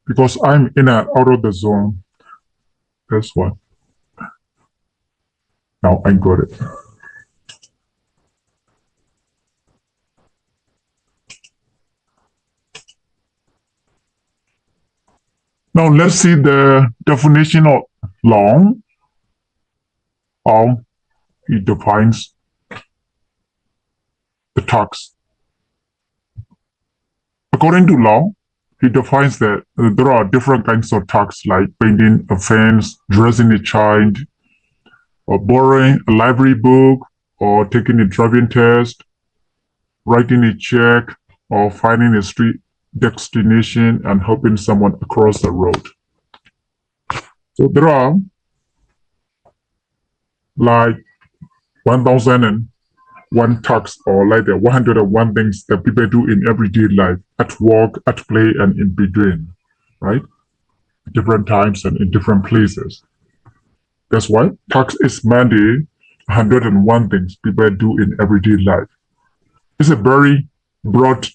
because I'm in and out of the zone. That's what. Now I got it. Now let's see the definition of long. How he defines the talks. According to law, he defines that there are different kinds of talks like painting a fence, dressing a child, or borrowing a library book, or taking a driving test, writing a check, or finding a street destination and helping someone across the road. So there are like 1,001 talks or like the 101 things that people do in everyday life, at work, at play, and in between, right? Different times and in different places. That's why talks is mainly 101 things people do in everyday life. It's a very broad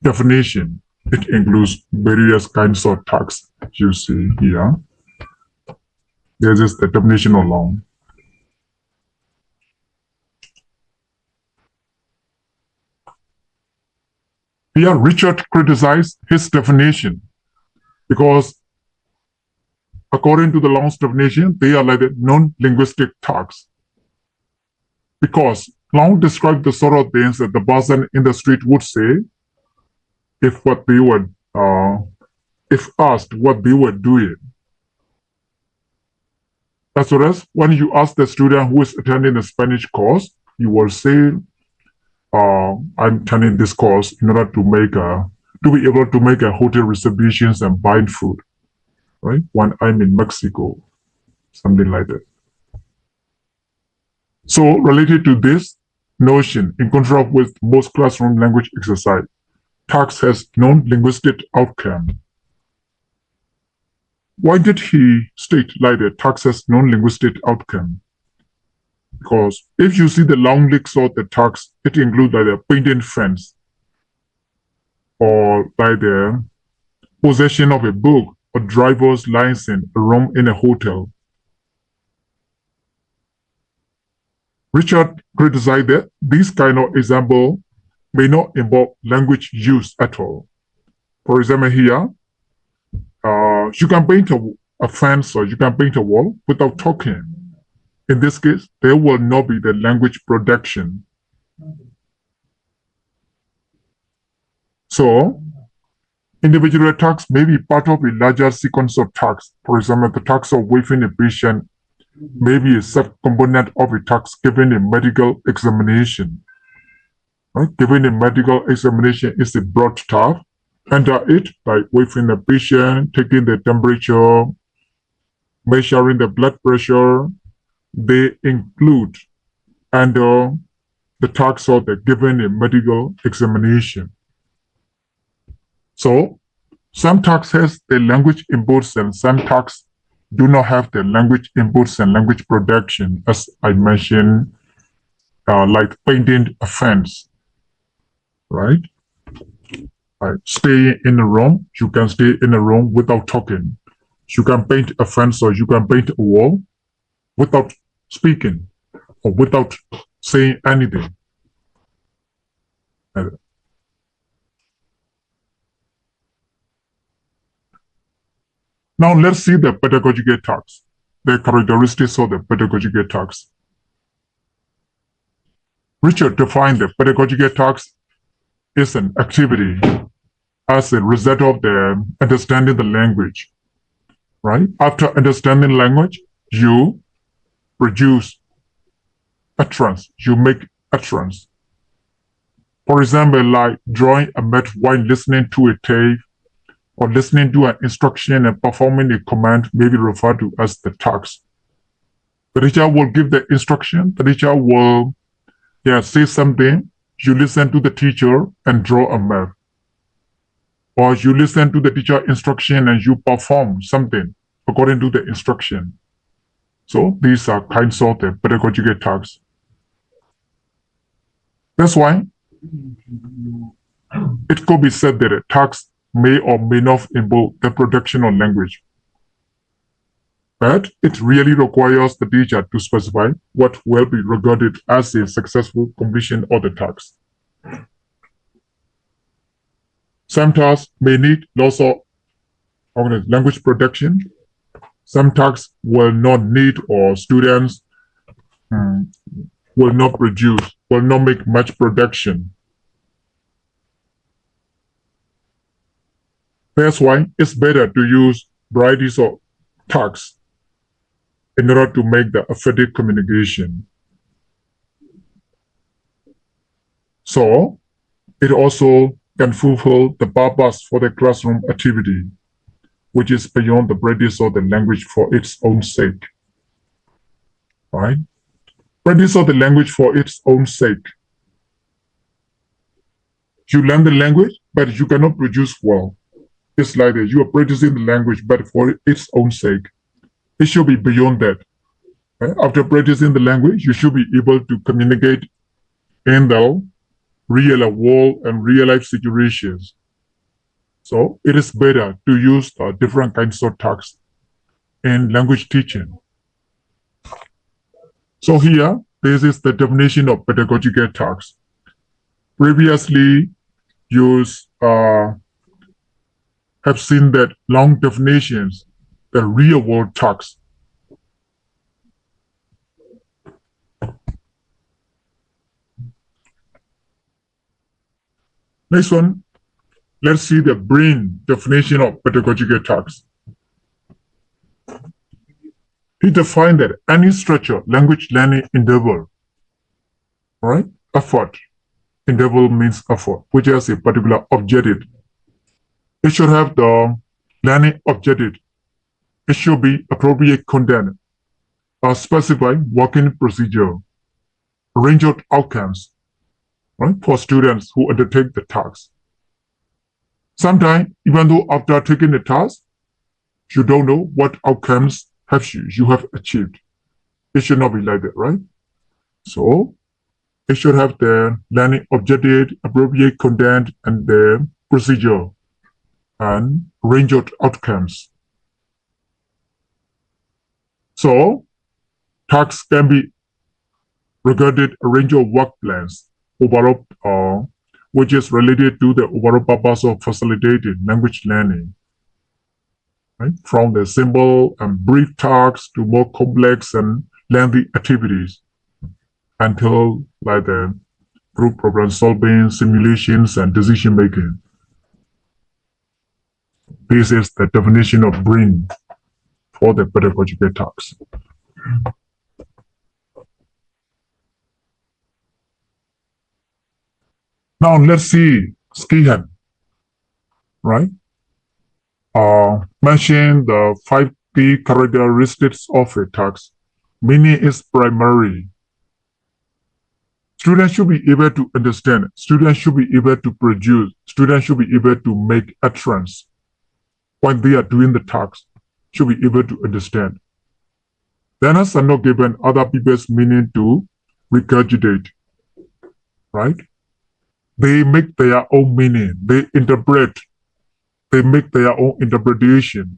definition. It includes various kinds of talks you see here. This is the definition alone. Here, Richard criticized his definition because, according to the Long's definition, they are like non-linguistic talks. Because Long described the sort of things that the person in the street would say if asked what they were doing. As well as when you ask the student who is attending a Spanish course, you will say, I'm attending this course in order to be able to make a hotel reservations and buy food, right? When I'm in Mexico, something like that. So related to this notion, in contrast with most classroom language exercise, talks has non-linguistic outcome. Why did he state like that talks has non-linguistic outcome? Because if you see the long list of the talks, it includes like the painting fence, or like the possession of a book, or driver's license, a room in a hotel. Richard criticized that these kind of examples may not involve language use at all. For example, here, you can paint a fence or you can paint a wall without talking. In this case, there will not be the language production. So, individual talks may be part of a larger sequence of talks. For example, the talks of waving a patient may be a subcomponent of a task given a medical examination. Right? Giving a medical examination is a broad task. Under it, like waving a patient, taking the temperature, measuring the blood pressure, they include under the tasks of the given a medical examination. So some tasks has the language inputs and some tasks do not have the language inputs and language production, as I mentioned, like painting a fence, right? Stay in a room, you can stay in a room without talking. You can paint a fence or you can paint a wall without speaking or without saying anything. Now let's see the pedagogical tasks, the characteristics of the pedagogical tasks. Richard defined the pedagogical task is an activity as a result of the understanding the language, right? After understanding language, you produce utterance, you make utterance. For example, like drawing a map while listening to a tape or listening to an instruction and performing a command may be referred to as the task. The teacher will give the instruction, the teacher will say something, you listen to the teacher and draw a map. Or you listen to the teacher instruction and you perform something according to the instruction. So these are kinds of the pedagogical tasks. That's why it could be said that a task may or may not involve the production of language. But it really requires the teacher to specify what will be regarded as a successful completion of the task. Some tasks may need lots of language production. Some tasks will not need, or students will not make much production. That's why it's better to use varieties of tasks in order to make the effective communication. So it also can fulfill the purpose for the classroom activity, which is beyond the practice of the language for its own sake. Right? Practice of the language for its own sake. You learn the language, but you cannot produce well. It's like that. You are practicing the language, but for its own sake. It should be beyond that. Right? After practicing the language, you should be able to communicate in the real world and real life situations. So it is better to use different kinds of tasks in language teaching. So here, this is the definition of pedagogical tasks. Previously, you have seen that long definitions, the real world tasks. Next one, let's see the brain definition of pedagogical tasks. He defined that any structured language learning endeavor, right? Effort. Endeavor means effort, which has a particular objective. It should have the learning objective. It should be appropriate content, a specified working procedure, a range of outcomes, right, for students who undertake the task. Sometimes, even though after taking the task, you don't know what outcomes you have achieved. It should not be like that, right? So it should have the learning objective, appropriate content, and the procedure and range of outcomes. So tasks can be regarded a range of work plans overall, which is related to the overall purpose of facilitating language learning. Right? From the simple and brief tasks to more complex and lengthy activities, until like the group problem solving, simulations, and decision making. This is the definition of brain for the pedagogical tasks. Now let's see Skihan, right? Mention the 5 key characteristics of a task. Meaning is primary. Students should be able to understand. Students should be able to produce. Students should be able to make utterance when they are doing the task. Should be able to understand. Learners are not given other people's meaning to regurgitate, right? They make their own meaning. They interpret. They make their own interpretation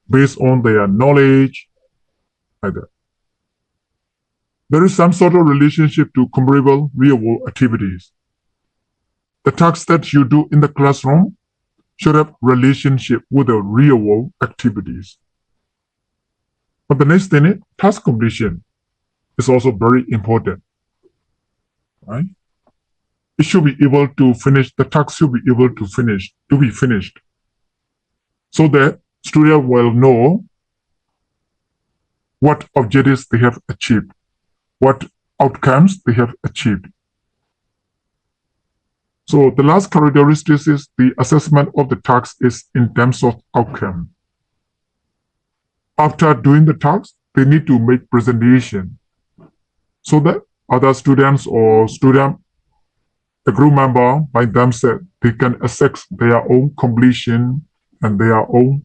based on their knowledge, like that. There is some sort of relationship to comparable real-world activities. The tasks that you do in the classroom should have relationship with the real-world activities. But the next thing is task completion is also very important, right? It should be able to finish, the task should be able to be finished, so that students will know what objectives they have achieved, what outcomes they have achieved. So the last characteristic is the assessment of the task is in terms of outcome. After doing the task, they need to make presentation so that other students or the group member by themselves, they can assess their own completion and their own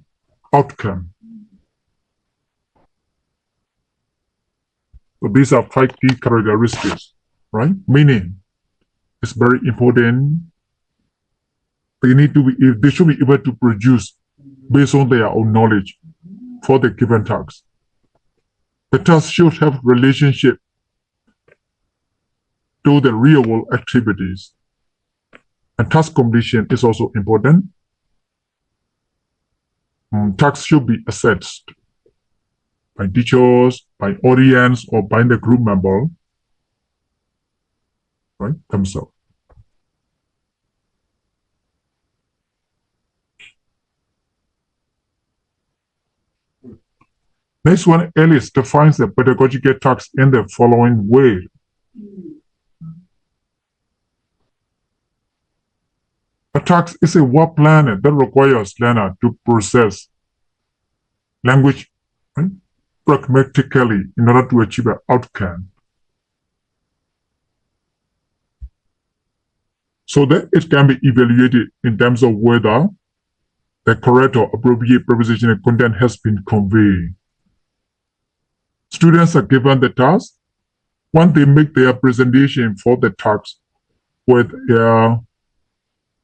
outcome. So these are 5 key characteristics, right? Meaning is very important they should be able to produce based on their own knowledge for the given task. The task should have relationship to the real world activities. And task completion is also important. Tasks should be assessed by teachers, by audience, or by the group member, right, themselves. Next one, Ellis defines the pedagogical task in the following way. A task is a work plan that requires learner to process language, right, pragmatically in order to achieve an outcome. So that it can be evaluated in terms of whether the correct or appropriate prepositional content has been conveyed. Students are given the task. When they make their presentation for the task, with their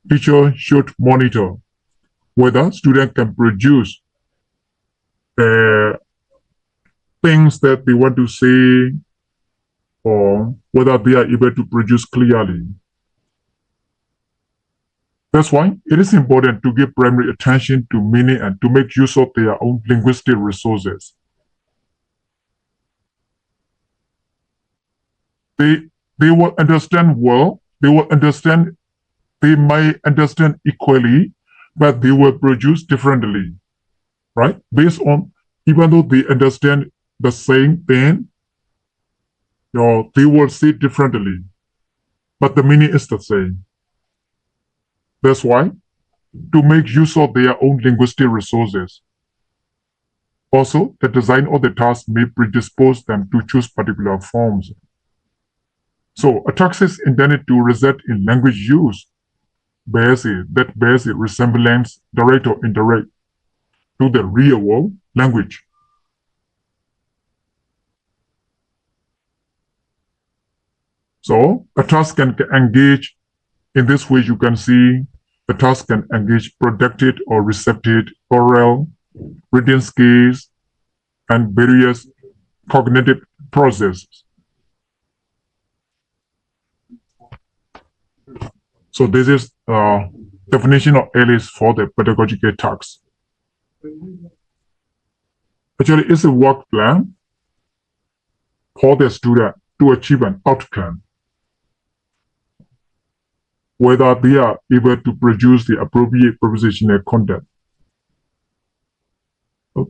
teacher should monitor whether students can produce the things that they want to say, or whether they are able to produce clearly. That's why it is important to give primary attention to meaning and to make use of their own linguistic resources. They will understand well, they might understand equally, but they will produce differently, right? Based on, even though they understand the same thing, they will see differently, but the meaning is the same. That's why, to make use of their own linguistic resources. Also, the design of the task may predispose them to choose particular forms. So, a task is intended to result in language use that bears a resemblance, direct or indirect, to the real world language. So, a task can engage, in this way you can see, the task can engage productive or receptive oral, written skills, and various cognitive processes. So this is definition of Ellis for the pedagogical task. Actually, it's a work plan for the student to achieve an outcome, whether they are able to produce the appropriate prepositional content.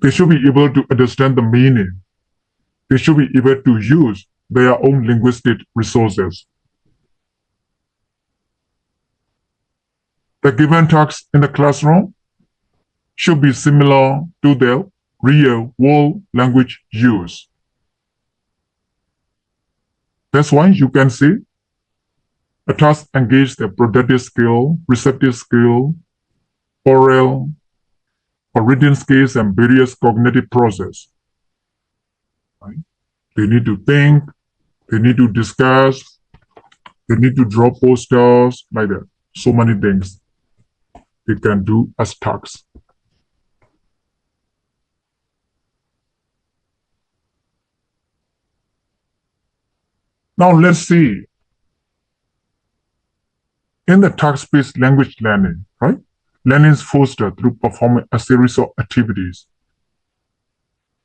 They should be able to understand the meaning. They should be able to use their own linguistic resources. The given task in the classroom should be similar to the real world language use. That's why you can see a task engages the productive skill, receptive skill, oral or written skills, and various cognitive process. Right? They need to think, they need to discuss, they need to draw posters, like that. So many things they can do as tasks. Now let's see. In the task-based language learning, right? Learning is fostered through performing a series of activities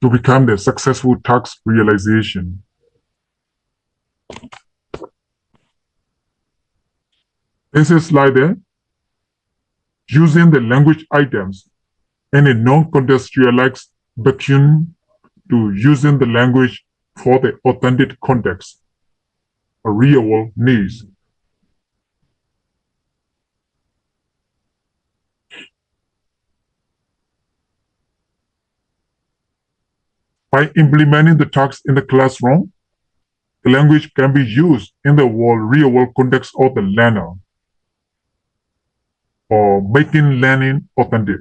to become the successful task realization. This is slide there. Using the language items in a non-contextualized vacuum to using the language for the authentic context, or real world needs. By implementing the tasks in the classroom, the language can be used in the real world context of the learner, or making learning authentic.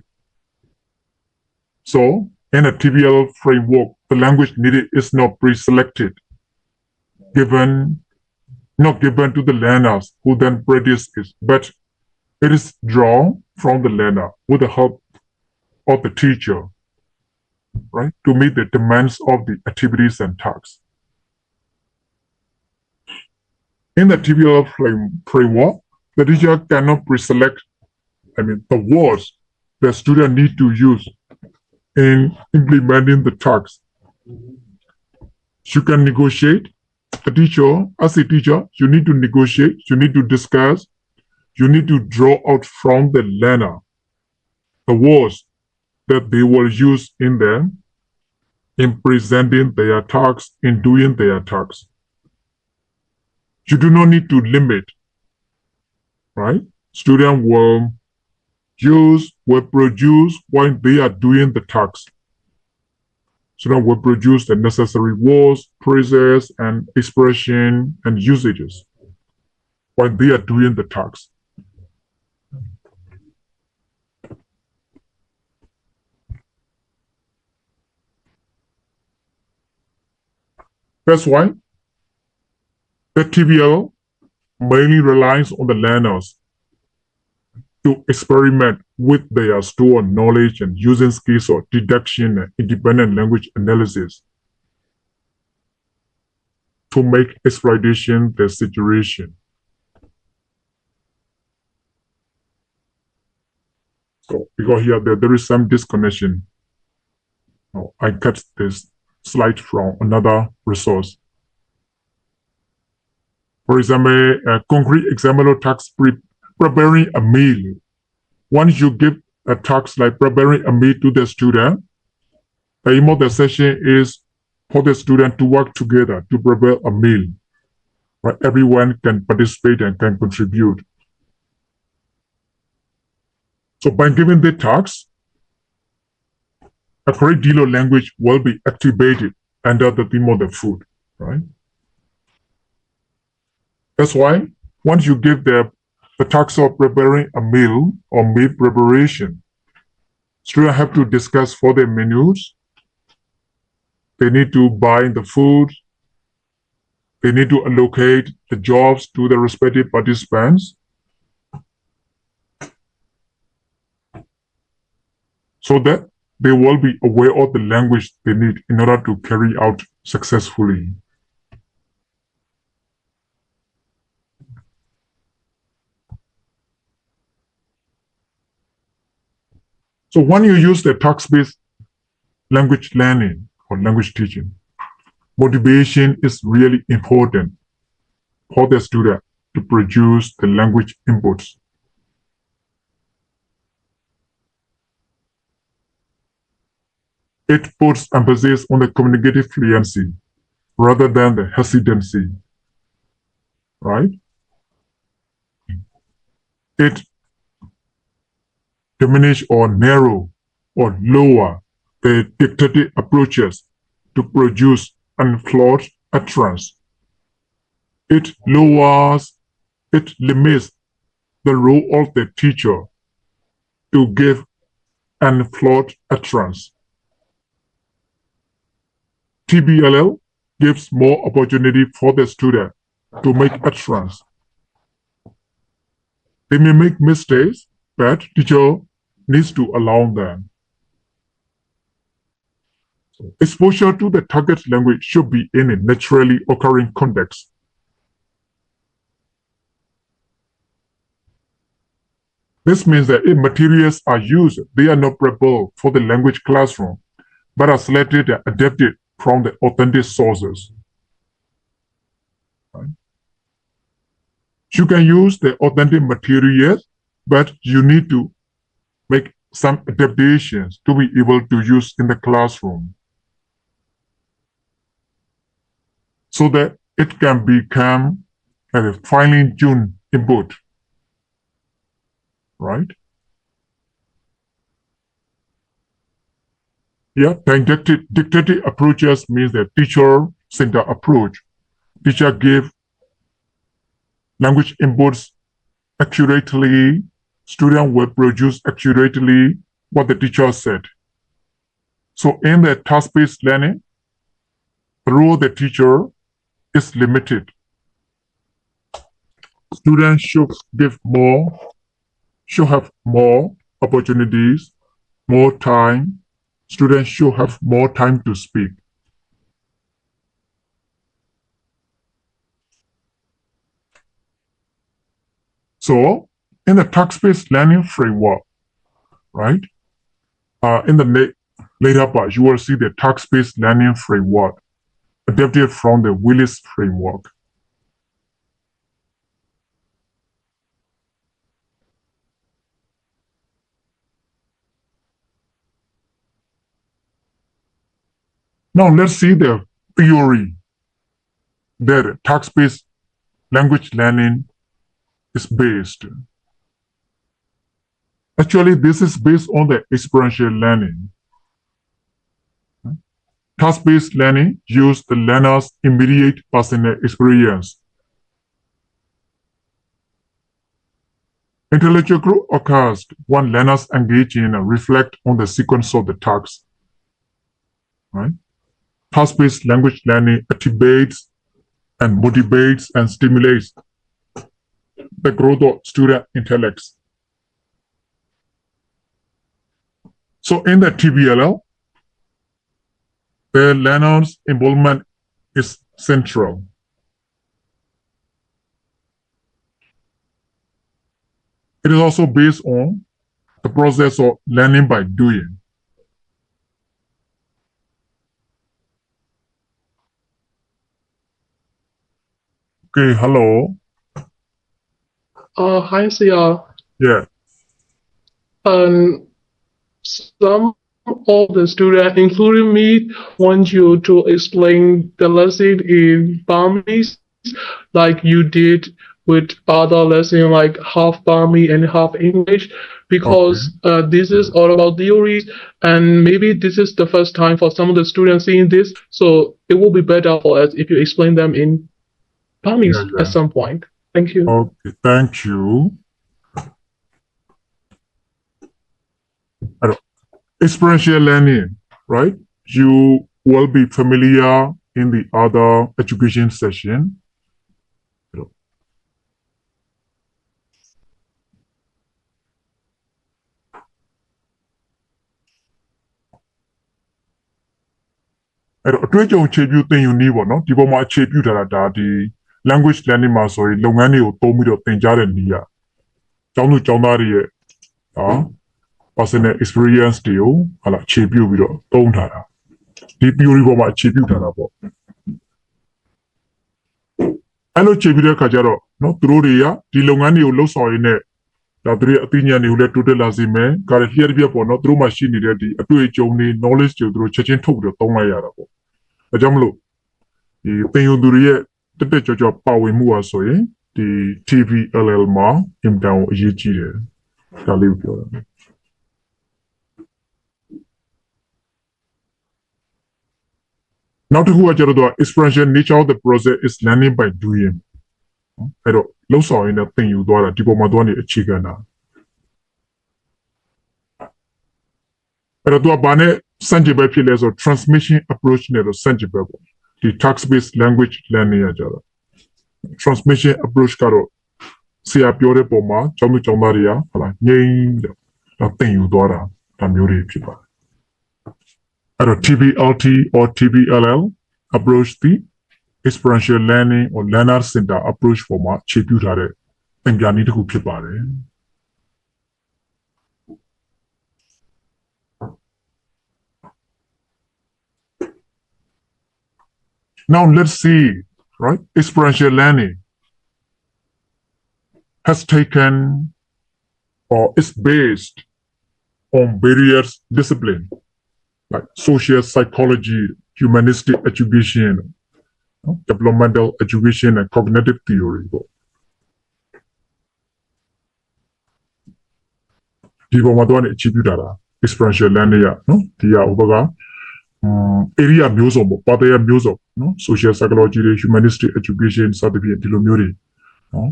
So, in a TVL framework, the language needed is not pre-selected, not given to the learners who then practice it, but It is drawn from the learner with the help of the teacher, right, to meet the demands of the activities and tasks. In the TBL framework, the teacher cannot pre-select, the words the student need to use in implementing the tasks. You can negotiate. As a teacher, you need to negotiate, you need to discuss, you need to draw out from the learner the words that they will use in them in presenting their tasks, in doing their tasks. You do not need to limit, right? Students will produce when they are doing the tasks. Students will produce the necessary words, phrases, and expression and usages when they are doing the tasks. That's why the TBL mainly relies on the learners to experiment with their stored knowledge and using skills of deduction and independent language analysis to make exploitation the situation. So because here there is some disconnection. I cut this slide from another resource. For example, a concrete example of task preparing a meal. Once you give a task like preparing a meal to the student, the aim of the session is for the student to work together to prepare a meal. Right? Everyone can participate and can contribute. So by giving the task, a great deal of language will be activated under the theme of the food, right? That's why once you give the task of preparing a meal or meal preparation, students have to discuss for their menus. They need to buy the food. They need to allocate the jobs to the respective participants so that they will be aware of the language they need in order to carry out successfully. So when you use the task-based language learning or language teaching, motivation is really important for the student to produce the language inputs. It puts emphasis on the communicative fluency rather than the hesitancy, right? It diminish or narrow or lower the dictated approaches to produce unflawed utterance. It limits the role of the teacher to give unflawed utterance. TBLL gives more opportunity for the student to make utterance. They may make mistakes, but teacher needs to allow them. So exposure to the target language should be in a naturally occurring context. This means that if materials are used, they are not prepared for the language classroom, but are selected and adapted from the authentic sources. Right? You can use the authentic materials, but you need to make some adaptations to be able to use in the classroom so that it can become a finely tuned input, right? Yeah, the dictated approaches means the teacher-centered approach. Teacher give language inputs accurately, student will produce accurately what the teacher said. So in the task-based learning, the role of the teacher is limited. Students should give more should have more opportunities, more time. Students should have more time to speak. So, in the text-based learning framework, right? In the later part, you will see the text-based learning framework adapted from the Willis framework. Now let's see the theory that text-based language learning is based. Actually, this is based on the experiential learning. Task-based learning uses the learner's immediate personal experience. Intellectual growth occurs when learners engage in and reflect on the sequence of the tasks. Right? Task-based language learning activates and motivates and stimulates the growth of student intellects. So in the TBLL, the learner's involvement is central. It is also based on the process of learning by doing. Okay, hello. Hi, Sia. Yeah. Some of the students, including me, want you to explain the lesson in Burmese, like you did with other lesson, like half Burmese and half English, because this is all about theories, and maybe this is the first time for some of the students seeing this, so it will be better for us if you explain them in Burmese at some point. Thank you. Okay, thank you. Experiential learning, right? You will be familiar in the other education session. At a တွေ့ကြုံခြေပြုသင်ယူနည်းပေါ့နော်ဒီပေါ်မှာအခြေပြုထားတာဒါဒီ language learning မှာဆိုရင်လုပ်ငန်းတွေကိုသုံးပြီးတော့သင်ကြားတဲ့နည်းอ่ะကျောင်းသူကျောင်းသားတွေရဲ့ personal experience တွေကိုဟာလာအခြေပြုပြီးတော့သုံးထားတာဒီ theory ပေါ်မှာအခြေပြုထားတာပေါ့အဲ့လိုအခြေပြုတဲ့အခါကျတော့နော်သူတို့တွေကဒီလုပ်ငန်းတွေကိုလှုပ်ဆောင်ရင်းနဲ့ဒါသူတို့အသိဉာဏ်တွေကိုလည်းတိုးတက်လာစေမယ်။ဒါလျှက်တစ်ပြက်ပေါ့နော်သူတို့မှရှိနေတဲ့ဒီအတွေ့အကြုံတွေ knowledge တွေကိုသူတို့ချက်ချင်းထုတ်ပြီးတော့သုံးလိုက်ရတာပေါ့။ဒါကြောင့်မလို့ဒီသင်ယူသူတွေရဲ့တက်တက်ကြွကြွပါဝင်မှုဟာဆိုရင်ဒီ TVLL မှာအင်တာကိုအရေးကြီးတယ်။ဒါလေးကိုပြောတာ။နောက်တစ်ခုကကျတော့ experiential nature of the process is learning by doing အဲ့တော့လှုပ်ဆောင်ရင်းနဲ့သင်ယူသွားတာဒီပေါ်မှာသွားနေအခြေခံတာအဲ့တော့သူကဘာနဲ့စံကြပဲဖြစ်လဲဆို transmission approach နဲ့တော့စံကြပဲပေါ့ဒီ text based language learning ရကြတာ transmission approach ကတော့ဆရာပြောတဲ့ပုံမှာကျောင်းသူကျောင်းသားတွေကဟုတ်လားငြိမ်းတော့သင်ယူသွားတာဒါမျိုးတွေဖြစ်ပါတယ်အဲ့တော့ TBLT or TBLL approach ဒီ experiential learning or learner center approach ပေါ်မှာခြေပြုထားတဲ့သင်ပြနည်းတစ်ခုဖြစ်ပါတယ် Now let's see, right? Experiential learning has taken or is based on various disciplines like social psychology, humanistic education, developmental education, and cognitive theory. ဒီပေါ်မှာတော့အခြေပြုတာ experiential learning ရနော်ဒီကဥပကarea မျိုးစုံပေါ့ပါတရားမျိုးစုံနော် social psychology တွေ humanistic education စသဖြင့်ဒီလိုမျိုးတွေနော်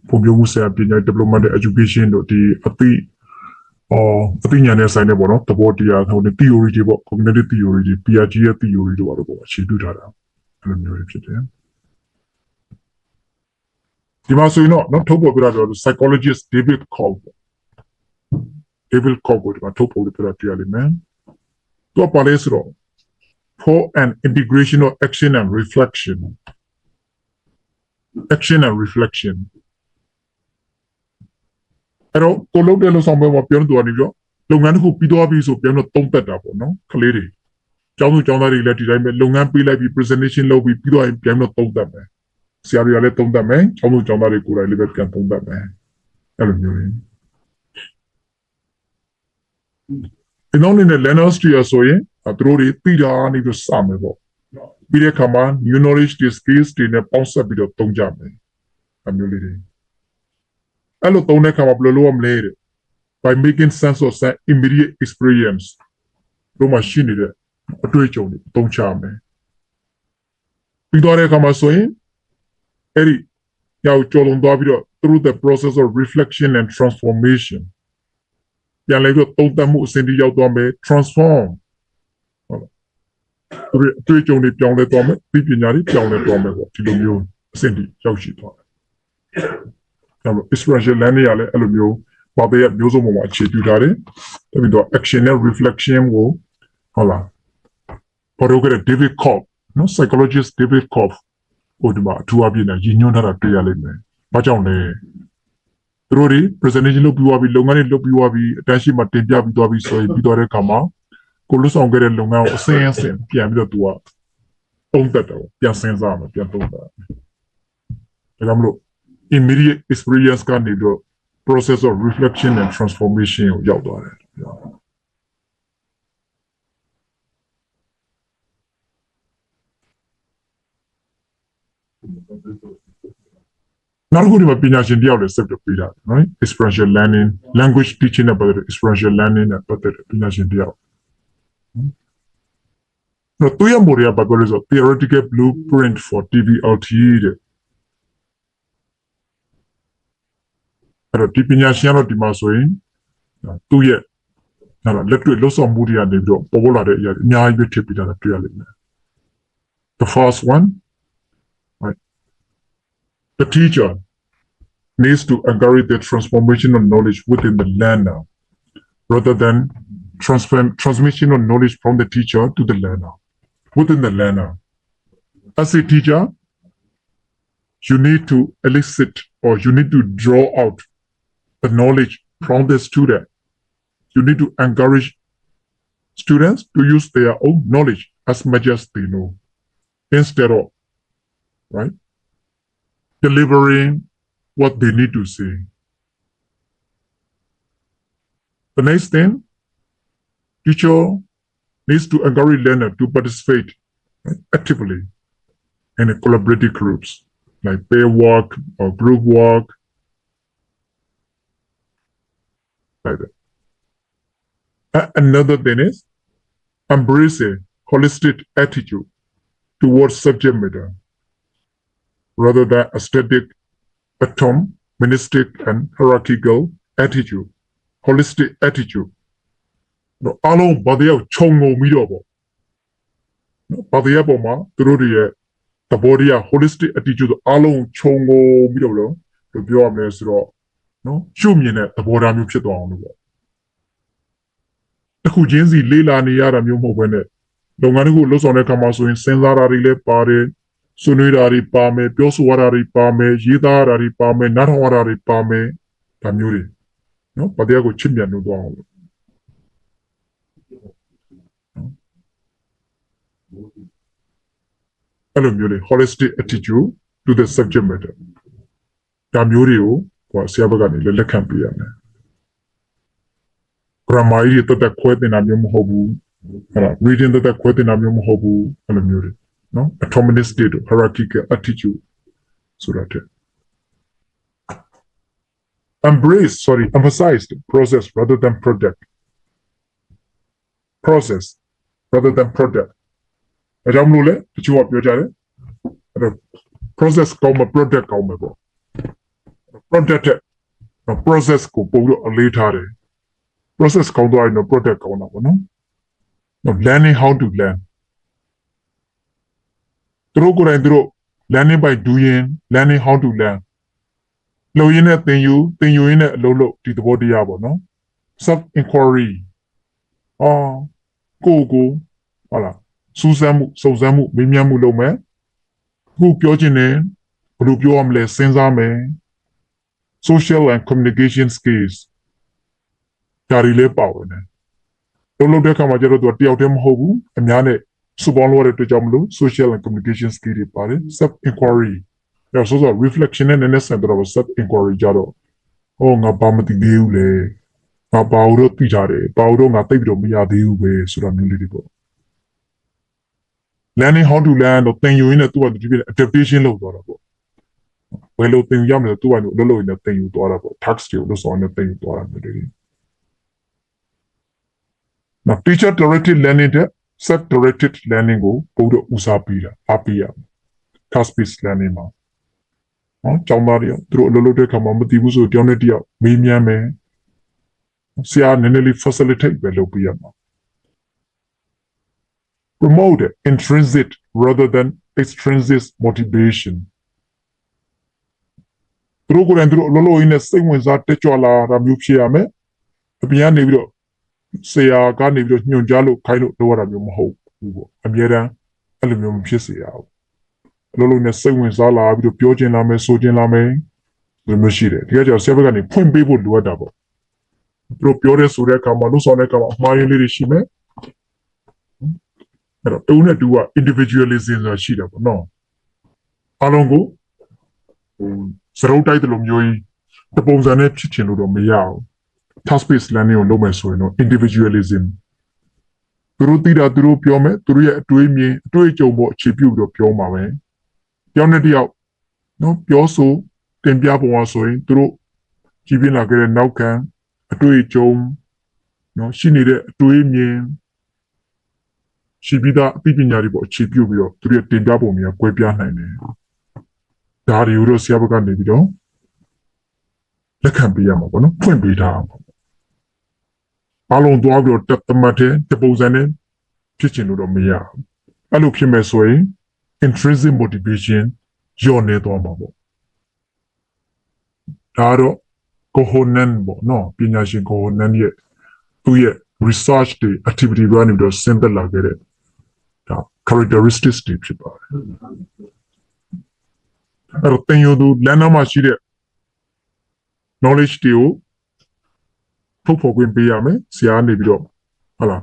ပုံပြမှုဆိုင်ရာပညာ developmental education တို့ဒီအသိဉာဏ်နဲ့ဆိုင်တဲ့ပေါ့နော်သဘောတရားဟို theory တွေပေါ့ cognitive theory တွေ PRG ရဲ့ theory တို့ပေါ့အခြေပြုထားတာအဲ့လိုမျိုးတွေဖြစ်တယ်ဒီမှာဆိုရင်တော့နော်ထုတ်ပေါ်ပြတာတော့ psychologist David Cole David Cobb ကိုဒီမှာထုတ်ပေါ်လို့ပြတာတွေ့ရလိမ့်မယ်သူကပါလဲဆိုတော့ for an integration of action and reflectionအဲ့တော့ကိုလုပ်တဲ့လို့ဆောင်ပွဲမှာပြောနေသူကနေပြီးတော့လုပ်ငန်းတစ်ခုပြီးသွားပြီဆိုပြန်တော့သုံးသက်တာပေါ့နော်ကလေးတွေကျောင်းသူကျောင်းသားတွေလည်းဒီတိုင်းပဲလုပ်ငန်းပြီးလိုက်ပြီး presentation လုပ်ပြီးပြီးတော့ပြန်တော့သုံးသက်မယ်ဆရာတွေကလည်းသုံးသက်မယ်ကျောင်းသူကျောင်းသားတွေကိုယ်တိုင်လည်းပဲပြန်သုံးသက်မယ်အဲ့လိုမျိုးရင်ဒီနောက်နေတဲ့ learners တွေဆိုရင်သူတို့တွေပြီးတာနေပြီးစမယ်ပေါ့ပြီးတဲ့အခါမှာ new knowledge တွေ skills တွေနဲ့ပေါင်းစပ်ပြီးတော့သုံးကြမယ်အမျိုးလေးတွေအဲ့လိုသုံးတဲ့အခါမှာဘယ်လိုလုပ်ရမလဲတဲ့ by making sense of some immediate experience တို့မှရှိနေတဲ့အတွေ့အကြုံတွေသုံးချမယ်ပြီးတော့တဲ့အခါမှာဆိုရင်အဲ့ဒီရောက်ကြော်လွန်သွားပြီးတော့ through the process of reflection and transformation ပြန်လည်းပြီးတော့သုံးသပ်မှုအစဉ်တည်းရောက်သွားမယ် transform ဟုတ်လားအတွေ့အကြုံတွေပြောင်းလဲသွားမယ်ဒီပညာတွေပြောင်းလဲသွားမယ်ပေါ့ဒီလိုမျိုးအစဉ်တည်းရောက်ရှိသွားတယ်အဲ့လို experiential learning ရလဲအဲ့လိုမျိုးဘာပဲမျိုးစုံပေါ်မှာအခြေပြုထားတယ်ပြီးတော့ action နဲ့ reflection ကိုဟုတ်လားပေါ်တော့က David Cobb နော် psychologist David Cobb ဟိုဒီမှာအထူးအပြည့်နဲ့ရည်ညွှန်းထားတာတွေ့ရလိမ့်မယ်။ဘာကြောင့်လဲ။သူတို့တွေ presentation လုပ်ပြီးသွားပြီလုပ်ငန်းတွေလုပ်ပြီးသွားပြီအတန်းရှိမှတင်ပြပြီးသွားပြီဆိုရင်ပြီးသွားတဲ့အခါမှာကိုလွတ်ဆောင်ခဲ့တဲ့လုပ်ငန်းကိုအစင်းအစင်းပြန်ပြီးတော့သူကသုံးသက်တယ်ပြန်စဉ်းစားမယ်ပြန်သုံးသပ်မယ်။ဒါကြောင့်မလို့ immediate experience ကနေပြီးတော့ process of reflection and transformation ကိုရောက်သွားတယ်။နောက်တစ်ခုဒီမှာပညာရှင်တယောက်လည်းဆက်ပြီးပြတာ right experiential learning language teaching နဲ့ပတ်သက်တဲ့ experiential learning နဲ့ပတ်သက်တဲ့ပညာရှင်တယောက်တော့သူရမိုရီယာဘာပြောလဲဆို theoretical blueprint for TVLT တဲ့အဲ့တော့ဒီပညာရှင်ကတော့ဒီမှာဆိုရင်သူ့ရဲ့လက်တွေ့လှုပ်ဆောင်မှုတွေကနေပြီးတော့ပေါ်ပေါ်လာတဲ့အရာအများကြီးပဲထည့်ပြတာတွေ့ရလိမ့်မယ် the first one The teacher needs to encourage the transformation of knowledge within the learner rather than transmission of knowledge from the teacher to the learner. Within the learner. As a teacher, you need to elicit or you need to draw out the knowledge from the student. You need to encourage students to use their own knowledge as much as they know instead of, right? Delivering what they need to say. The next thing, teacher needs to encourage learner to participate actively in a collaborative groups like pair work or group work, like that. Another thing is embrace a holistic attitude towards subject matter. Rather than a static, atomistic, and hierarchical attitude, holistic attitude. အားလုံးဘာတရားခြုံငုံပြီးတော့ပေါ့ဘာတရားပေါ်မှာသူတို့တွေရဲ့သဘောတရား holistic attitude အားလုံးခြုံငုံပြီးတော့လို့ပြောရမယ်ဆိုတော့နော်ရှုမြင်တဲ့သဘောထားမျိုးဖြစ်သွားအောင်လို့ပေါ့တစ်ခုချင်းစီလေးလာနေရတာမျိုးမဟုတ်ဘဲနဲ့လုပ်ငန်းတစ်ခုလှုပ်ဆောင်တဲ့အခါမှာဆိုရင်စဉ်းစားတာတွေလည်းပါတယ်ဆွေးနွေးတာတွေပါမယ်ပြောဆိုရတာတွေပါမယ်ရေးသားရတာတွေပါမယ်နားထောင်ရတာတွေပါမယ်ဒါမျိုးတွေနော်ဘာတရားကိုချစ်မြတ်လို့သွားအောင်လို့အဲ့လိုမျိုးလေ holistic attitude to the subject matter ဒါမျိုးတွေကိုဆရာဘက်ကနေလက်ခံပြရမယ် grammar ကြီးတက်တက်ခွဲတင်တာမျိုးမဟုတ်ဘူးအဲ့ဒါ reading တက်တက်ခွဲတင်တာမျိုးမဟုတ်ဘူးအဲ့လိုမျိုးတွေနော် atomistic hierarchical attitude ဆိုတာတဲ့ emphasize the process rather than productအကြောင်းမလို့လေတချို့ကပြောကြတယ်အဲ့တော့ process ကောင်းမှ product ကောင်းမှာပေါ့ product တဲ့ process ကိုပို့ပြီးအလေးထားတယ် process ကောင်းသွားရင်တော့ product ကောင်းတာပေါ့နော် learning how to learn သူတို့ကိုယ်တိုင်သူတို့ learning by doing learning how to learn လုပ်ရင်းနဲ့သင်ယူရင်းနဲ့အလုပ်လုပ်ဒီသဘောတရားပေါ့နော် self inquiry ကိုကိုဟုတ်လားစူးစမ်းမှုစုံစမ်းမှုမေးမြန်းမှုလုပ်မယ်ခုပြောချင်တယ်ဘယ်လိုပြောရမလဲစဉ်းစားမယ် social and communication skills ဒါတွေလည်းပါဝင်တယ်လုပ်တဲ့အခါမှာကျတော့သူတယောက်တည်းမဟုတ်ဘူးအများနဲ့စုပေါင်းလို့ရတဲ့အတွက်ကြောင့်မလို့ social and communication skills တွေပါတယ် self inquiry ဒါဆိုတော့ reflection နဲ့နည်းနည်းဆန်တော့ self inquiry ကြတော့ငါဘာမသိသေးဘူးလေငါဘာလို့သိထားတယ်ဘာလို့ငါသိပြီးတော့မရသေးဘူးပဲဆိုတာမျိုးလေးတွေပေါ့ learning how to learn တော့သင်ယူရင်းနဲ့သူ့ဟာသူဖြစ်တဲ့ adaptation လုပ်သွားတာပေါ့ဘယ်လိုသင်ယူရမလဲသူ့ဟာသူလုပ်လို့ရင်းနဲ့သင်ယူသွားတာပေါ့ task တွေကိုလုပ်ဆောင်နေသင်ယူသွားတာမျိုးတွေနောက် teacher directed learning တဲ့ self directed learning ကိုပို့တော့ဦးစားပေးတာအားပေးရမယ် task based learning မှာကျောင်းသားတွေသူတို့အလုပ်လုပ်တဲ့အခါမှာမသိဘူးဆိုတယောက်နဲ့တယောက်မေးမြန်းမယ်ဆရာနည်းနည်းလေး facilitate ပဲလုပ်ပေးရမှာ promote intrinsic rather than extrinsic motivation သူတို့ကိုယ်တိုင်သူတို့အလုပ်လုပ်ရင်းနဲ့စိတ်ဝင်စားတက်ကြွလာတာမျိုးဖြစ်ရမယ်အပြင်ကနေပြီးတော့ဆရာကနေပြီးတော့ညွှန်ကြားလို့ခိုင်းလို့လုပ်ရတာမျိုးမဟုတ်ဘူးပေါ့အမြဲတမ်းအဲ့လိုမျိုးမဖြစ်စေရဘူးအလုပ်လုပ်နေစိတ်ဝင်စားလာပြီးတော့ပြောချင်လာမယ်ဆိုချင်လာမယ်ဒီမျိုးရှိတယ်ဒီကကြောင့်ဆရာဘက်ကနေဖွင့်ပေးဖို့လိုအပ်တာပေါ့သူတို့ပြောတဲ့ဆိုတဲ့အခါမှာလို့ဆောင်တဲ့အခါမှာအမှားရင်းလေးတွေရှိမယ်အဲ့တော့တူနဲ့တူက individualism ဆိုတာရှိတယ်ပေါ့နော်အားလုံးကိုစရုပ်တိုက်တယ်လို့မျိုးကြီးတပုံစံနဲ့ဖြစ်ချင်လို့တော့မရဘူး task based learning ကိုလုပ်မယ်ဆိုရင်တော့ individualism သူတို့သိတာသူတို့ပြောမယ်သူတို့ရဲ့အတွေးမြင်အတွေးအကြုံပေါ်အခြေပြုပြီးတော့ပြောမှာပဲတယောက်နဲ့တယောက်နော်ပြောဆိုတင်ပြပုံအားဆိုရင်သူတို့ကြည်ပြင်းလာခဲ့တဲ့နောက်ခံအတွေ့အကြုံနော်ရှိနေတဲ့အတွေးမြင်ရှိပြီးသားအသိပညာတွေပေါ်အခြေပြုပြီးတော့သူတို့ရဲ့တင်ပြပုံတွေကကွဲပြားနိုင်တယ်ဒါတွေကိုတော့ဆရာဘက်ကနေပြီးတော့လက်ခံပေးရမှာပေါ့နော်ဖွင့်ပေးထားမှာအားလုံးသွားပြီးတော့တမတ်တဲ့တပုံစံနဲ့ဖြစ်ချင်လို့တော့မရဘူးအဲ့လိုဖြစ်မဲ့ဆိုရင် intrinsic motivation ညော့နေသွားမှာပေါ့ဒါတော့ Cohonen ပေါ့နော်ပညာရှင် Cohonen ရဲ့သူ့ရဲ့ research တွေ activity တွေကနေပြီးတော့ဆင်းသက်လာခဲ့တဲ့ဒါ characteristics တွေဖြစ်ပါတယ်အဲ့တော့သင်ယူသူလမ်းနားမှာရှိတဲ့ knowledge တွေကိုထုတ်ဖော်ခွင့်ပေးရမယ်ဆရာကနေပြီးတော့ဟုတ်လား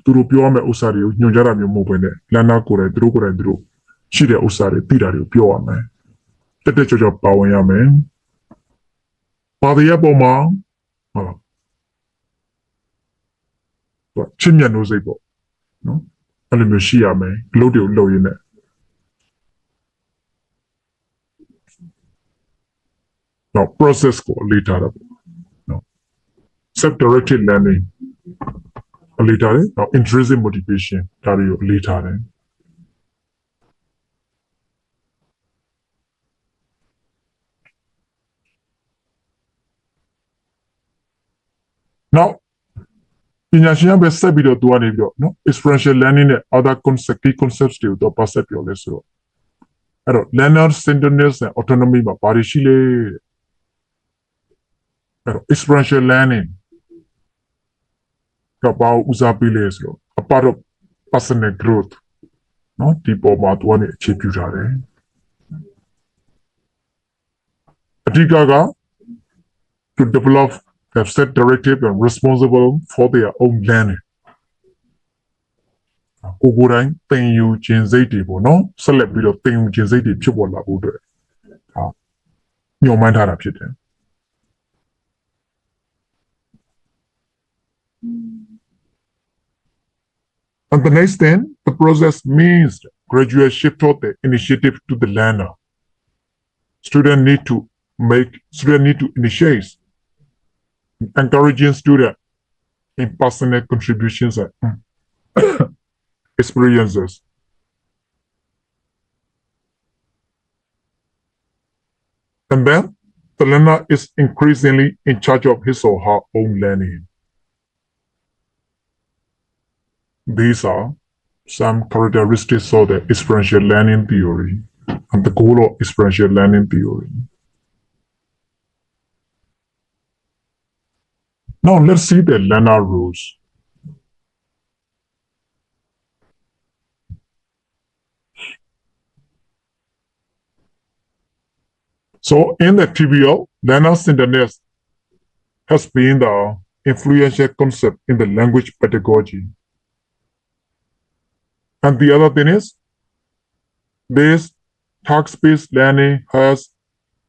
သူတို့ပြောရမယ့်ဥစ္စာတွေကိုညွှန်ကြားတာမျိုးမဟုတ်ဘဲနဲ့လမ်းနားကိုယ်တိုင်သူတို့ရှိတဲ့ဥစ္စာတွေသိတာတွေကိုပြောရမယ်တက်တက်ကြွကြွပါဝင်ရမယ်ပါရရပေါ်မှာဟုတ်လားချင်းမြတ်လို့စိတ်ပေါ့နော်အဲ့လိုမျိုးရှိရမယ်အလုပ်တွေကိုလုပ်ရင်းနဲ့တော့ process ကိုအလေးထားတာပေါ့နော် self directed learning အလေးထားတယ်တော့ intrinsic motivation ဒါတွေကိုအလေးထားတယ်နောက်ပညာရှင်ကပဲဆက်ပြီးတော့သူကနေပြီးတော့နော် experiential learning နဲ့ other concepts တွေကိုတော့ပတ်သက်ပြောလဲဆိုတော့အဲ့တော့ learner centeredness and autonomy မှာဘာတွေရှိလဲအဲ့တော့ experiential learning ကဘာကိုဦးစားပေးလဲဆိုတော့ a part of personal growth နော်ဒီပေါ်မှာသူကနေအခြေပြုထားတယ်အဓိကက to develop have set directive and responsible for their own learning ကိုယ်တိုင်သင်ယူခြင်းစိတ်တွေပေါ့နော်ဆက်လက်ပြီးတော့သင်ယူခြင်းစိတ်တွေဖြစ်ပေါ်လာဖို့အတွက်ညှော်မှန်းထားတာဖြစ်တယ် And the next thing, the process means gradual shift of the initiative to the learner. Student need to initiate encouraging student in personal contributions and experiences. And then the learner is increasingly in charge of his or her own learning. These are some characteristics of the experiential learning theory and the goal of experiential learning theory. Now let's see the learner rules. So in the TBL, learner centeredness has been the influential concept in the language pedagogy. And the other thing is, this task-based learning has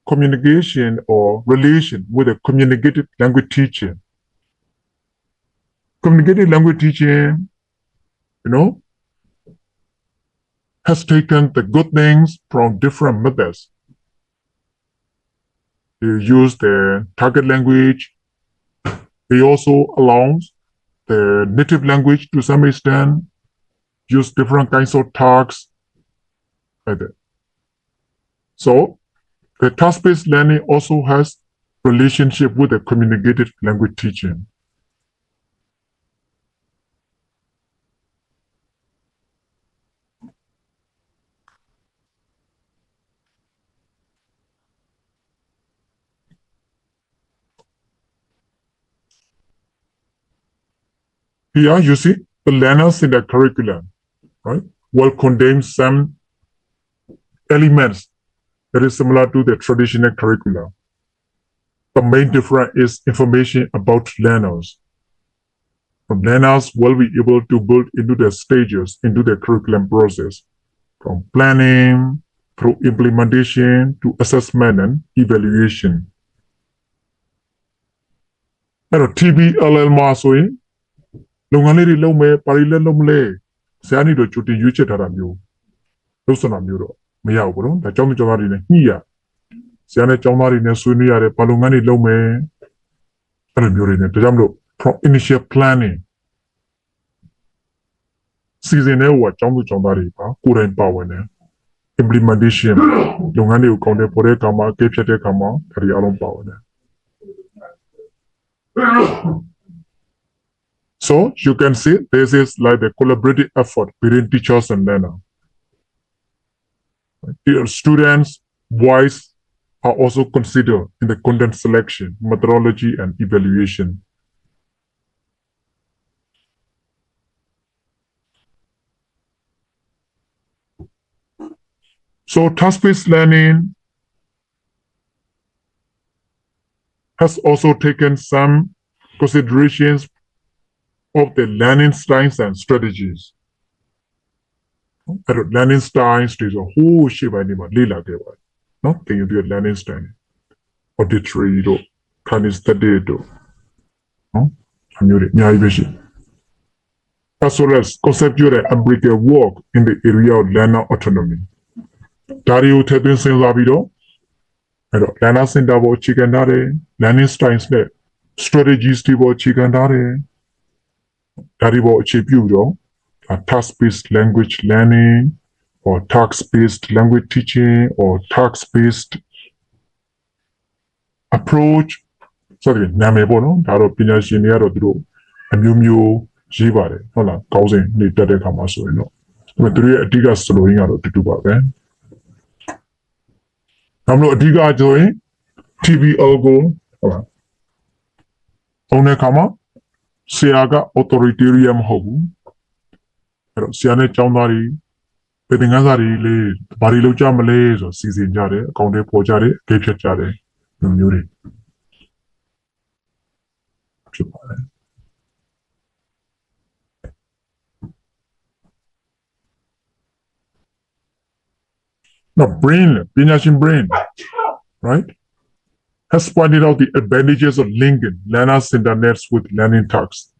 communication or relation with a communicated language teaching. Communicated language teaching, has taken the good things from different methods. They use the target language. They also allow the native language to some extent, use different kinds of tasks like that. So the task-based learning also has relationship with the communicated language teaching. Here you see the learners in the curriculum, right, will contain some elements that is similar to the traditional curriculum. The main difference is information about learners. Learners will be able to build into the stages, into the curriculum process, from planning through implementation to assessment and evaluation. အဲ့တော့ TBLL မှာဆိုရင်လုပ်ငန်းလေးတွေလုပ်မယ်ပါရီလက်လုပ်မလဲဆရာနေတို့ကြိုတင်ရွေးချယ်ထားတာမျိုးလုပ်စံတာမျိုးတော့မရဘူးပေါ့နော်ဒါကြောင့်ကျောင်းသားတွေနဲ့ညှိရဆရာနဲ့ကျောင်းသားတွေနဲ့ဆွေးနွေးရတယ်ဘာလုပ်ငန်းတွေလုပ်မယ်အဲ့လိုမျိုးတွေနဲ့ဒါကြောင့်မလို့ from initial planning စီစဉ်တဲ့ဟိုကကျောင်းသူကျောင်းသားတွေပါကိုယ်တိုင်ပါဝင်တယ် implementation လုပ်ငန်းတွေကိုကောင်းတဲ့ပေါ်တဲ့အခါမှာအကဲဖြတ်တဲ့အခါမှာဒါတွေအားလုံးပါဝင်တယ် So you can see this is like a collaborative effort between teachers and learners. Students' voice are also considered in the content selection, methodology, and evaluation. So task-based learning has also taken some considerations of the learning styles and strategies. Learning styles is a whole shape anymore. No, can you do a learning style? Auditory, kinesthetic, as well as conceptual and empirical work in the area of learner autonomy. Dario Tebin Sinzabido, learner Sindabo Chikandare, learning styles, strategies Tibo Chikandare, Dario Chibudo, a task-based language learning, or task-based language teaching, or task-based approach. Sorry, Namebono, Daro Pinasiniaro Dro, and Mumio Jibare, Hola, causing the Tade Kamaso, But three Adiga slowing out to do about that. I'm not Adiga doing TV Algo, hola. Onekama, Siaga authoritarian Hobu. အဲ့တော့ဆရာနဲ့ကျောင်းသားတွေပြည်သင်ခန်းစာတွေလေဘာတွေလုပ်ကြမလဲဆိုစီစဉ်ကြတယ်အကောင့်တွေပေါ်ကြတယ်အကဲဖြတ်ကြတယ်မျိုးတွေဖြစ်ပါတယ် Now brain ပညာရှင် brain right has pointed out the advantages of linking learner-centered nets with learning tasks.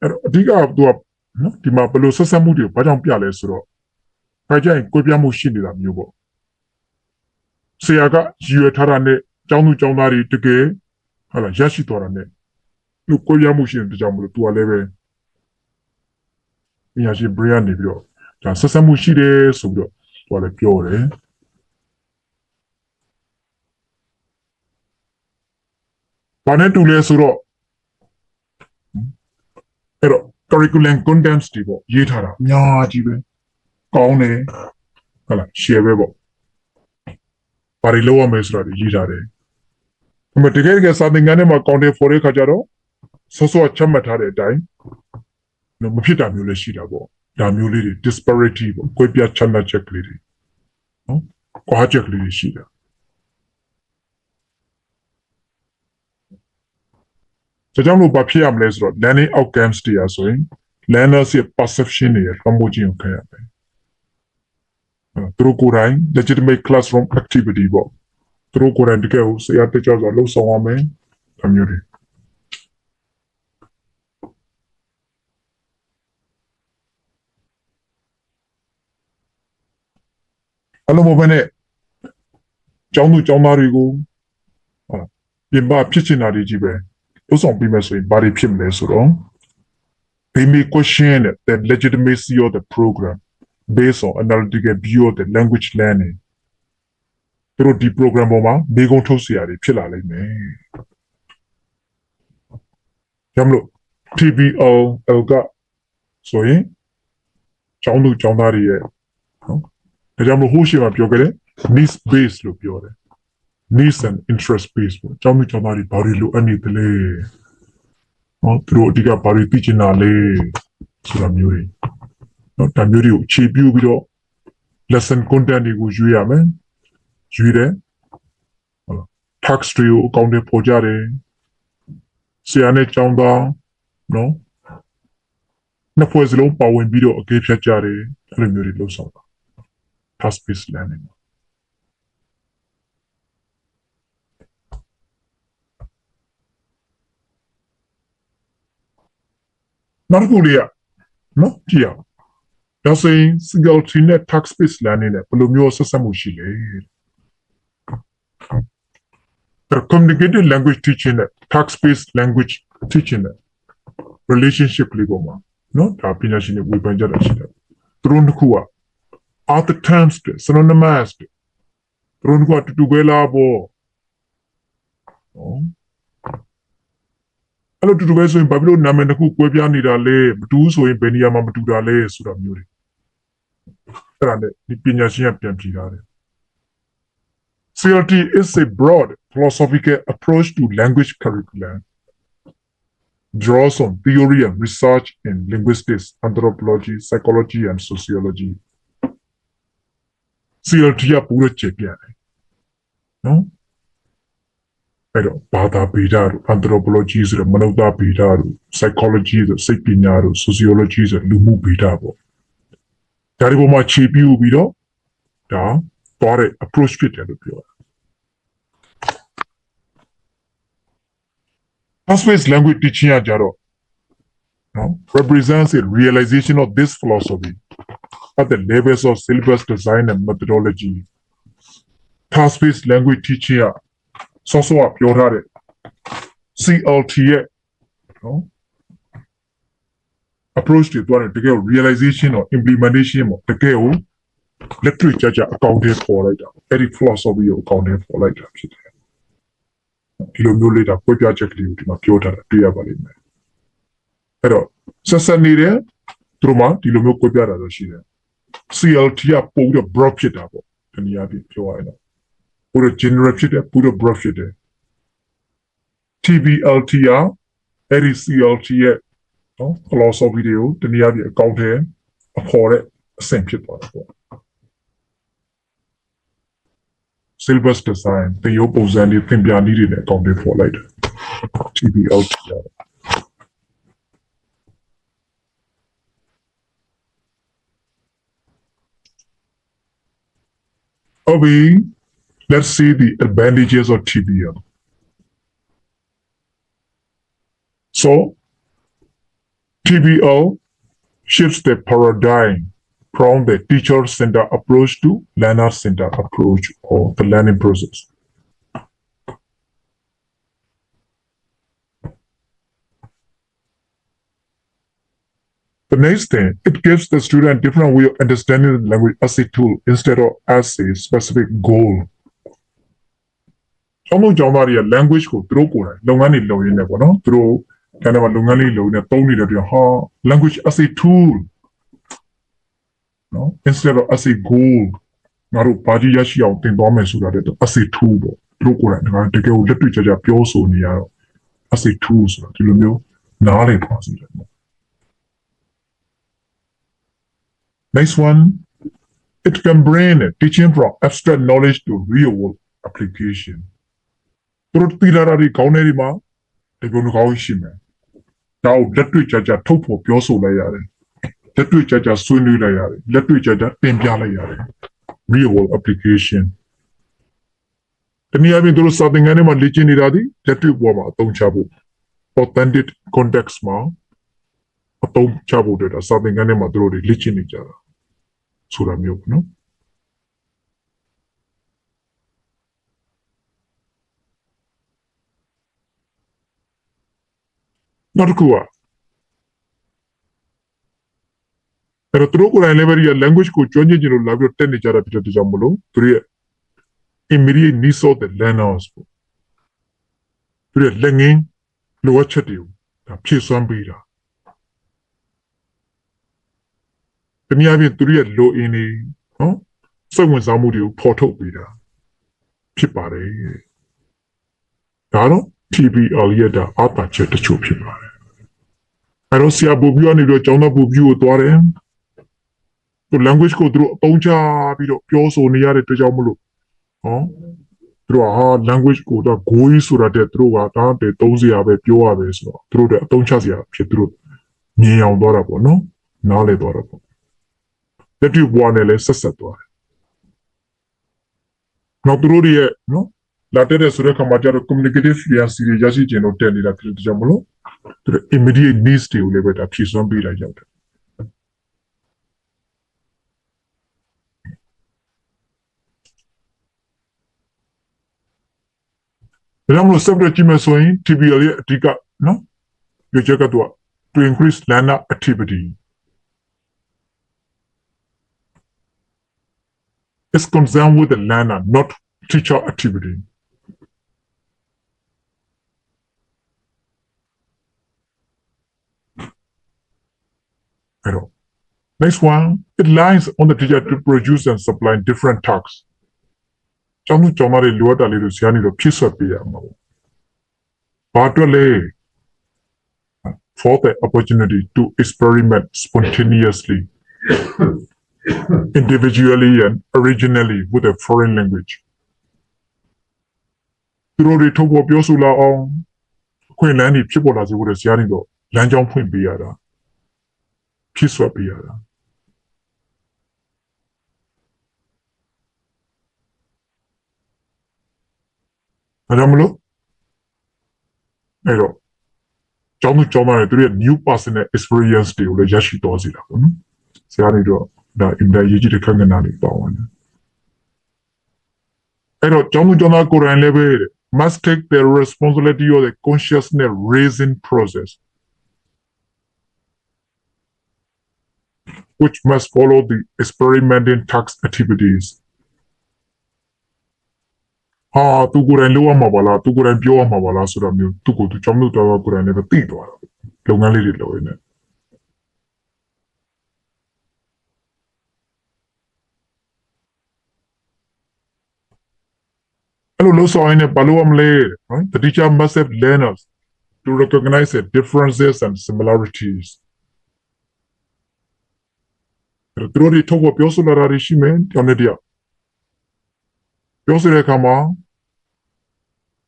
And အဓိကသူကနော်ဒီမှာဘယ်လိုဆက်ဆက်မှုတွေဘာကြောင့်ပြလဲဆိုတော့ဘာကြောင့်ကိုပြမှုရှိနေတာမျိုးပေါ့ဆရာကရည်ရွယ်ထားတာနဲ့ကျောင်းသူကျောင်းသားတွေတကယ်ဟာလာရရှိသွားတာနဲ့သူကိုပြမှုရှိတဲ့ကြောင့်မလို့သူကလည်းပဲပညာရှင် brain နေပြီးတော့ဒါဆက်ဆက်မှုရှိတယ်ဆိုပြီးတော့သူကလည်းပြောတယ်ဘာနဲ့တူလဲဆိုတော့အဲ့တော့ curriculum contents တွေပေါ့ရေးထားတာအများကြီးပဲကောင်းတယ်ဟုတ်လား share ပဲပေါ့ ဘာတွေလုပ်ရမလဲဆိုတာတွေရေးထားတယ်။ဒါပေမဲ့တကယ်စာသင်ခန်းထဲမှာ counting for တဲ့ခါကျတော့စောစောချမှတ်ထားတဲ့အတိုင်းမဖြစ်တာမျိုးလည်းရှိတာပေါ့။ဒါမျိုးလေးတွေ disparity ပေါ့။ကွဲပြားခြားနားချက်ကလေးတွေနော်။ကွာချက်ကလေးတွေရှိတာ။ဒါကြောင့်လို့ဘာဖြစ်ရမလဲဆိုတော့ learning outcomes တရားဆိုရင် learners ရဲ့ perception တွေရဲ့လွှမ်းမိုးခြင်းကိုခံရမယ်။သူတို့ကိုယ်တိုင် legitimate classroom activity ပေါ့။သူတို့ကိုယ်တိုင်တကယ်ကိုဆရာတက်ကြွစွာလှုပ်ဆောင်ရမယ်။ဒါမျိုးတွေအလုံးမပဲနဲ့ကျောင်းသူကျောင်းသားတွေကိုပြင်ပဖြစ်ချင်တာတွေကြီးပဲလှုပ်ဆောင်ပြီးမယ်ဆိုရင်ဘာတွေဖြစ်မလဲဆိုတော့ they may question the legitimacy of the program based on analytical view of the language learning သူတို့ဒီ program ပေါ်မှာမေးခွန်းထုတ်เสียတွေဖြစ်လာလိမ့်မယ်။ဒါမလို့ TBL ကဆိုရင်ကျောင်းသူကျောင်းသားတွေရဲ့နော်ဒါကြောင့်မို့ဟိုရှိမှာပြောခဲ့တယ် needs based လို့ပြောတယ် needs and interest based ပေါ့ကျောင်းသူကျောင်းသားတွေဘာတွေလိုအပ်နေသလဲနော်သူတို့အဓိကဘာတွေသိချင်တာလဲဆိုတာမျိုးတွေနော်ဒါမျိုးတွေကိုအခြေပြုပြီးတော့ lesson content တွေကိုရွေးရမယ်ရွေးတယ်ဟုတ်လား text တွေကိုအကောင့်တွေပေါ်ကြတယ်ဆရာနဲ့ကျောင်းသားနော်နှစ်ဖွဲ့စလုံးပါဝင်ပြီးတော့အကဲဖြတ်ကြတယ်အဲ့လိုမျိုးတွေလုပ်ဆောင်တာ task based learning နောက်တစ်ခုလေးကနော်ကြည့်အောင်ဒါဆိုရင် singularity နဲ့ task based learning နဲ့ဘယ်လိုမျိုးဆက်ဆက်မှုရှိလဲ communicated language teaching နဲ့ task based language teaching နဲ့ relationship လေးပေါ်မှာနော်ဒါပညာရှင်တွေဝေဖန်ကြတာရှိတယ်သူတို့တစ်ခုက other terms synonymous သူတို့ကတူတူပဲလားပေါ့နော်အဲ့လိုတူတူပဲဆိုရင်ဘာဖြစ်လို့နာမည်တစ်ခုကွဲပြားနေတာလဲမတူဆိုရင်ဘယ်နေရာမှာမတူတာလဲဆိုတာမျိုးတွေအဲ့ဒါနဲ့ဒီပညာရှင်ကပြန်ပြည်ထားတယ် CLT is a broad philosophical approach to language curriculum draws on theory and research in linguistics, anthropology, psychology and sociology CLT ကပူရချက်ပြတယ်နော်အဲ့တော့ဘာသာဗေဒတို့ anthropology ဆိုတဲ့မနုဿဗေဒတို့ psychology ဆိုစိတ်ပညာတို့ sociology ဆိုလူမှုဗေဒပေါ့ဒါတွေပေါ်မှာခြေပြုပြီးတော့ဒါသွားတဲ့ approach ဖြစ်တယ်လို့ပြောတာ Task-based language teaching ကကြတော့နော် represents a realization of this philosophy at the levels of syllabus design and methodology Task-based language teaching ကဆောဆောကပြောထားတဲ့ CLT ရဲ့နော် approach တွေတွားတယ်တကယ် realization or implementation ပေါ့တကယ်ကိုလက်တွေ့ကြကြအကောင့်ထဲပေါ်လိုက်တာအဲ့ဒီ philosophy ကိုအကောင့်ထဲပေါ်လိုက်တာဖြစ်တယ်ဒီလိုမျိုးလေးဒါပွေပြချက်ကလေးကိုဒီမှာပြောထားတာတွေ့ရပါလိမ့်မယ်အဲ့တော့ဆက်ဆက်နေတဲ့သူတို့မှဒီလိုမျိုးပွေပြတာတော့ရှိတယ် CLT ကပို့ပြီးတော့ broad ဖြစ်တာပေါ့ဒီနေရာပြီးပြောရရင်တော့ပို့တော့ general ဖြစ်တယ်ပို့တော့ broad ဖြစ်တယ် TBLT ကအဲ့ဒီ CLT ရဲ့နော် philosophy တွေကိုဒီနေရာပြီးအကောင့်ထဲအဖော်တဲ့အဆင့်ဖြစ်သွားတာပေါ့ syllabus design သင်ရိုးပုံစံတွေသင်ပြနည်းတွေနဲ့အကောင့်ထဲပေါ်လိုက်တယ် TBLT Okay, let's see the advantages of TBL. So, TBL shifts the paradigm from the teacher-centered approach to learner-centered approach or the learning process. The next thing, it gives the student a different way of understanding the language as a tool instead of as a specific goal. ကျောင်းသားတွေရဲ့ language ကိုသူတို့ကိုယ်တိုင်လုပ်ငန်းတွေလုပ်ရင်းနဲ့ပေါ့နော်သူတို့ကျန်တဲ့မှာလုပ်ငန်းလေးလုပ်နေသုံးနေတဲ့အတွက်ဟာ language as a tool နော် instead of as a goal ငါတို့ဘာကြီးရရှိအောင်တင်သွားမယ်ဆိုတာတဲ့ asset tool ပေါ့သူတို့ကိုယ်တိုင်တကယ်ကိုလက်တွေ့ကြကြပြောဆိုနေရတော့ asset tool ဆိုတာဒီလိုမျိုးနားလည်ပါစေတယ် Next one, it can bring teaching from abstract knowledge to real world application သူတို့သိလာတာဒီကောင်းနေဒီမှာဒီလိုမျိုးကောင်းရှိမယ်ဒါကိုလက်တွေ့ကြကြထုတ်ဖို့ပြောဆိုလိုက်ရတယ်လက်တွေ့ကြကြဆွေးနွေးလိုက်ရတယ်လက်တွေ့ကြကြတင်ပြလိုက်ရတယ် real world application တနည်းအားဖြင့်သူတို့စာသင်ခန်းထဲမှာလေ့ကျင့်နေတာဒီလက်တွေ့ပေါ်မှာအသုံးချဖို့ authentic context မှာအသုံးချဖို့တဲ့စာသင်ခန်းထဲမှာသူတို့လေ့ကျင့်နေကြတာဆိုတာမျိုးပေါ့နော်နောက်တစ်ခုကအဲ့တော့သူတို့ကိုယ်တိုင်လည်းပဲဒီ language ကိုကျွမ်းကျင်ကြလို့လာပြီးတက်နေကြတာဖြစ်တဲ့ကြောင့်မလို့သူတို့ရဲ့ immediate needs of the learners ပေါ့သူတို့လက်ငင်းလိုအပ်ချက်တွေကိုဒါဖြည့်စွမ်းပေးတာတနည်းအားဖြင့်သူတို့ရဲ့လိုအင်းတွေနော်စိတ်ဝင်စားမှုတွေကိုဖော်ထုတ်ပေးတာဖြစ်ပါတယ်ဒါတော့ TBL ရဲ့ဒါအတားချက်တချို့ဖြစ်ပါတယ်အဲ့တော့ဆရာဘူပြနေတော့ကျောင်းသားဘူပြကိုသွားတယ်သူ language ကိုသူတို့အသုံးချပြီးတော့ပြောဆိုနေရတဲ့အတွက်ကြောင့်မလို့ဟောသူတို့ဟာ language ကိုတော့ဂိုးကြီးဆိုတာတဲ့သူတို့ကဒါတဲ့သုံးစရာပဲပြောရပဲဆိုတော့သူတို့တဲ့အသုံးချစရာဖြစ်သူတို့မြင်အောင်သွားတာပေါ့နော်နားလည်သွားတာပေါ့လက်တွေ့ဘဝနဲ့လည်းဆက်ဆက်သွားတယ်နောက်သူတို့ရဲ့နော်လာတဲ့ဆိုတဲ့ခါမှာကျတော့ communicative fluency တွေရရှိခြင်းလို့တက်နေတာဖြစ်တဲ့ကြောင့်မလို့သူတို့ immediate needs တွေကိုလည်းပဲဒါဖြည့်စွမ်းပေးလိုက်ရောက်တယ်ဒါကြောင့်မလို့ subject ကြည့်မယ်ဆိုရင် TBL ရဲ့အဓိကနော်ရွေးချက်ကတော့ to increase learner activity is concerned with the learner not teacher activity အဲ့တော့ next one it lies on the teacher to produce and supply different tasks ကျောင်းသူကျောင်းသားတွေလိုအပ်တာလေးတွေဆရာနေတော့ဖြည့်ဆွတ်ပေးရမှာပေါ့ဘာအတွက်လဲ for the opportunity to experiment spontaneously individually and originally with a foreign language သူတို့တွေထုတ်ဖော်ပြောဆိုလာအောင်အခွင့်အလမ်းတွေဖြစ်ပေါ်လာစေဖို့ဆရာနေတော့လမ်းကြောင်းဖွင့်ပေးရတာဖြည့်ဆွတ်ပေးရတာဒါကြောင့်မလို့အဲ့တော့ကျောင်းသူကျောင်းသားတွေသူတို့ရဲ့ new personal experience တွေကိုလည်းရရှိသွားစေတာပေါ့နော်ဆရာနေတော့ဒါ impact ရေးကြည့်တဲ့ခက်ခဏတွေပါဝင်တယ်အဲ့တော့ကျောင်းသူကျောင်းသားကိုယ်တိုင်လည်းပဲ must take the responsibility of the consciousness raising process which must follow the experimenting task activities ဟာသူကိုယ်တိုင်လုပ်ရမှာပါလားသူကိုယ်တိုင်ပြောရမှာပါလားဆိုတော့မျိုးသူကိုယ်သူကျောင်းသူကျောင်းသားကိုယ်တိုင်လည်းသိသွားတာလုပ်ငန်းလေးတွေလုပ်ရင်းနဲ့အဲ့လိုလုပ်ဆောင်ရင်းနဲ့ဘာလို့မလဲ right the teacher must have learners to recognize the differences and similarities သူတို့တွေထုတ်ဖို့ပြောဆိုလာတာရှိမယ်ကျောင်းနဲ့တယောက်ပြောဆိုတဲ့အခါမှာ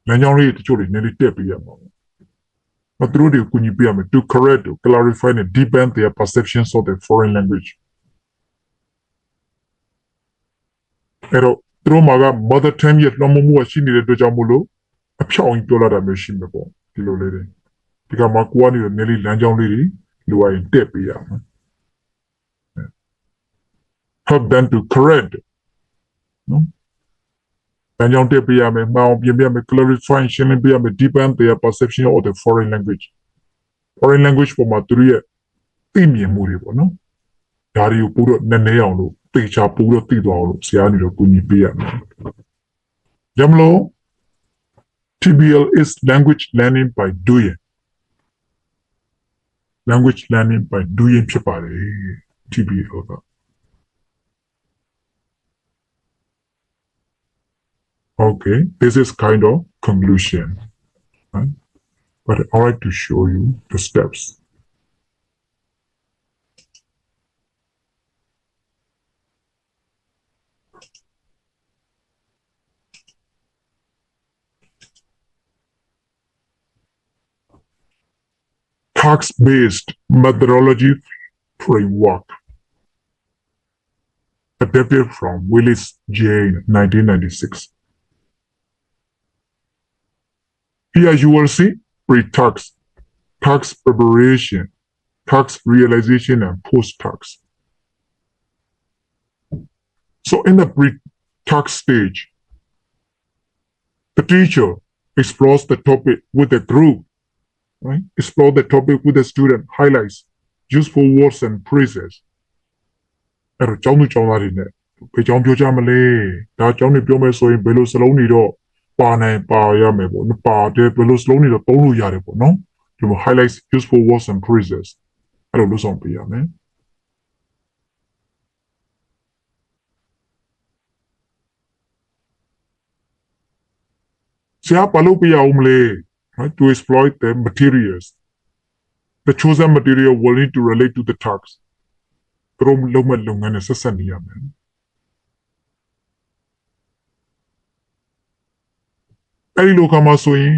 လမ်းကြောင်းလေးတချို့တွေနည်းနည်းတက်ပေးရမှာမသူတို့တွေကိုကူညီပေးရမယ် to correct to clarify and deepen their perceptions of the foreign language အဲ့တော့သူတို့မှာက mother tongue ရဲ့လွှမ်းမိုးမှုရှိနေတဲ့အတွက်ကြောင့်မို့လို့အဖြောင့်ကြီးပြောလာတာမျိုးရှိမှာပေါ့ဒီလိုလေးတွေဒီကမှာကိုကနေနည်းလေးလမ်းကြောင်းလေးတွေလိုအရင်တက်ပေးရမှာ help them to correct နော်လမ်းကြောင်းတက်ပေးရမယ်မှောင်ပြင်ပြရမယ် clarify ရှင်းလင်းပေးရမယ် deepen their perception of the foreign language ပေါ်မှာသူတို့ရဲ့သိမြင်မှုတွေပေါ့နော်ဒါတွေကိုပို့တော့နည်းနည်းအောင်လို့သိချပို့တော့သိသွားအောင်လို့ဆရာနေတော့ကူညီပေးရမယ်။ကြမလို့ TBL is language learning by doing language learning by doing ဖြစ်ပါတယ် TBL က Okay, this is kind of conclusion, right? But I like to show you the steps. Task-based methodology framework, adapted from Willis Jane, 1996. Here you will see pre-tax, tax preparation, tax realization, and post-tax. So in the pre-tax stage, the teacher explores the topic with the group, right? Explore the topic with the student, highlights useful words and phrases. အဲ့တော့ကျောင်းသူကျောင်းသားတွေနဲ့ဘယ်ကျောင်းပြောကြမလဲဒါကျောင်းတွေပြောမယ်ဆိုရင်ဘယ်လိုစလုံးတွေတော့ပါနိုင်ပါရမယ်ပေါ့နော်ပါတယ်ဘယ်လိုစလုံးတွေတော့သုံးလို့ရတယ်ပေါ့နော်ဒီမှာ highlights useful words and phrases အဲ့လိုလုပ်ဆောင်ပေးရမယ်ဆရာဘာလို့ပြရအောင်မလဲ right to exploit the materials the chosen material will need to relate to the task သူတို့လုံးမဲ့လုပ်ငန်းနဲ့ဆက်ဆက်နေရမယ်အဲ့ဒီလိုကမှဆိုရင်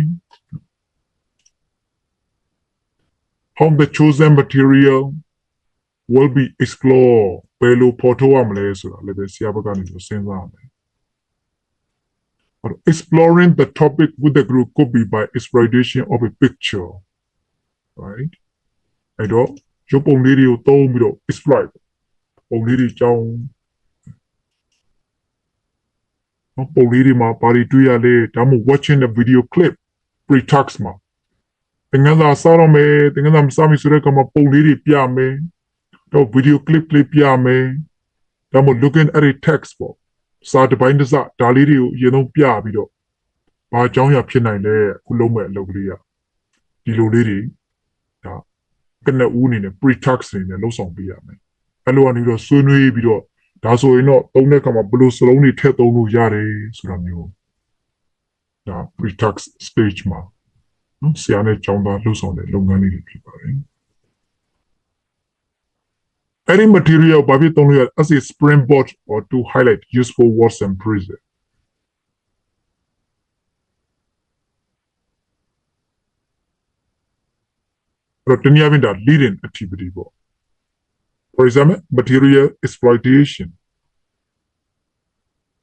how the chosen material will be explored ဘယ်လိုဖော်ထုတ်ရမလဲဆိုတာလည်းပဲဆရာဘက်ကနေစဉ်းစားရမယ် exploring the topic with the group could be by exploitation of a picture right အဲ့တော့ရုပ်ပုံလေးတွေကိုသုံးပြီးတော့ exploit ပုံလေးတွေကြောင်းပုံလေးတွေမှာဘာတွေတွေ့ရလဲဒါမှမဟုတ် watching the video clip pre-tax မှာသင်ခန်းစာစတော့မယ်သင်ခန်းစာမစမီဆိုတဲ့ကောင်မှာပုံလေးတွေပြမယ်တော့ video clip လေးပြမယ်ဒါမှမဟုတ် looking at a text ပေါ့စာတစ်ပိုင်းတစ်စဒါလေးတွေကိုအရင်ဆုံးပြပြီးတော့ဘာအကြောင်းအရာဖြစ်နိုင်လဲအခုလုံးမဲ့အလုပ်ကလေးကဒီလိုလေးတွေဒါကနဦးအနေနဲ့ pre-tax အနေနဲ့လှုပ်ဆောင်ပေးရမယ်အဲ့လိုကနေတော့ဆွေးနွေးပြီးတော့ဒါဆိုရင်တော့သုံးတဲ့အခါမှာဘယ်လိုစလုံးတွေထည့်သုံးလို့ရတယ်ဆိုတာမျိုးဒါ pre-tax stage မှာနော်ဆရာနဲ့ကျောင်းသားလှုပ်ဆောင်တဲ့လုပ်ငန်းလေးတွေဖြစ်ပါတယ်အဲ့ဒီ material ဘာဖြစ်သုံးလို့ရ as a springboard or to highlight useful words and phrases အဲ့တော့တနည်းအားဖြင့်ဒါ leading activity ပေါ့ for example material exploitation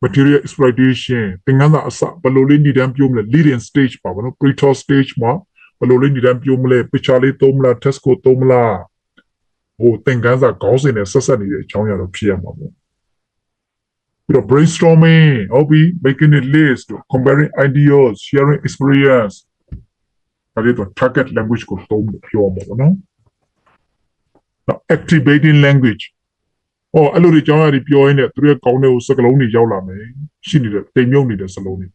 သင်ခန်းစာအစဘယ်လိုလေးနေတန်းပြောမလဲ leading stage ပါဘောနော် pre-talk stage မှာဘယ်လိုလေးနေတန်းပြောမလဲ picture လေးသုံးမလား test ကိုသုံးမလားဟိုသင်ခန်းစာခေါင်းစဉ်နဲ့ဆက်ဆက်နေတဲ့အကြောင်းအရာတော့ဖြစ်ရမှာပေါ့ပြီးတော့ brainstorming ဟုတ်ပြီ making a list comparing ideas sharing experience ဒါတွေတော့ target language ကိုသုံးလို့ပြောမှာပေါ့နော် activating language အဲ့လိုတွေကြောင်းရည်ပြောရင်းနဲ့သူရဲ့ကောင်းတဲ့စကားလုံးတွေရောက်လာမယ်ရှိနေတဲ့တိမ်မြုပ်နေတဲ့စကားလုံးတွေ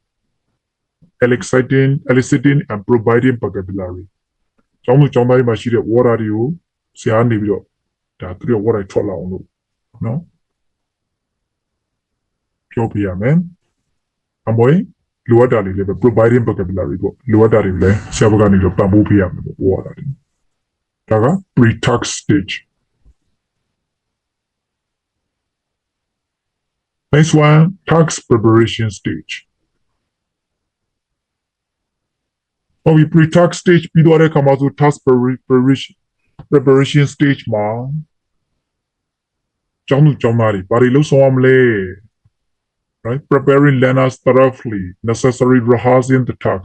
eliciting and providing vocabulary ကျောင်းသူကျောင်းသားတွေမှာရှိတဲ့ word တွေကိုဆရာနေပြီးတော့ဒါသူရဲ့ word တွေထွက်လာအောင်လို့နော်ပြောပြရမယ်အမွေလိုအပ်တာတွေလည်းပဲ providing vocabulary ပေါ့လိုအပ်တာတွေလည်းဆရာဘက်ကနေတော့ပံ့ပိုးပေးရမယ်ပေါ့ word တွေဒါက pre-tax stage Next one, tax preparation stage. We pre-tax stageပြီးတော့တဲ့အခါမှာဆို tax preparation stage မှာကျောင်းသူကျောင်းသားတွေဘာတွေလုပ်ဆောင်ရမလဲ right preparing learners thoroughly necessary rehearsing the tax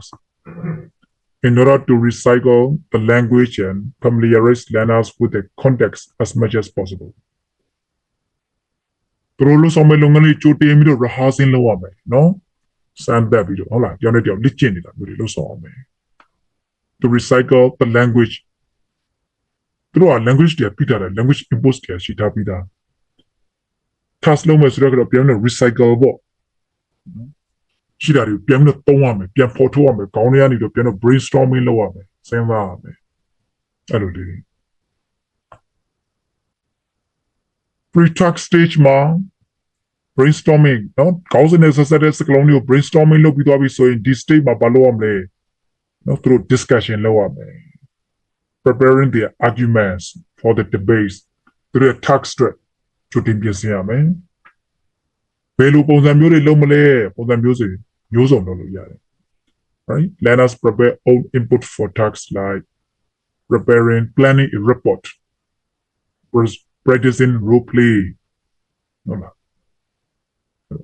in order to recycle the language and familiarize learners with the context as much as possibleသူတို့လို့ဆောင်မဲ့လုပ်ငန်းလေးကြိုတင်ပြီးတော့ rehearsing လုပ်ရမယ်နော်စမ်းသပ်ပြီးတော့ဟုတ်လားကြောင်နဲ့ကြောင်လေ့ကျင့်နေတာမျိုးတွေလုပ်ဆောင်အောင်မယ် to recycle the language သူတို့က language တွေပြီးတာတယ် language import တွေရှိထားပြီးသား task လုပ်မယ်ဆိုတော့ပြန်လို့ recycle ပေါ့ရှိတာတွေပြန်လို့သုံးရမယ်ပြန်ဖော်ထုတ်ရမယ်ခေါင်းထဲကနေတော့ပြန်လို့ brainstorming လုပ်ရမယ်စဉ်းစားရမယ်အဲ့လိုလေး pre-tax stage မှာ brainstorming နော် ခေါင်းစဉ်နဲ့ဆက်ဆက်တဲ့စကားလုံးတွေကို brainstorming လုပ်ပြီးသွားပြီဆိုရင်ဒီ stage မှာဘာလုပ်ရမလဲနော်သူတို့ discussion လုပ်ရမယ် preparing their arguments for the debates သူတို့ task အတွက်ကြိုတင်ပြင်ဆင်ရမယ်ဘယ်လိုပုံစံမျိုးတွေလုပ်မလဲပုံစံမျိုးစုံလုပ်လို့ရတယ် right learners prepare own input for tasks like preparing planning a report practicing role play ဟုတ်လား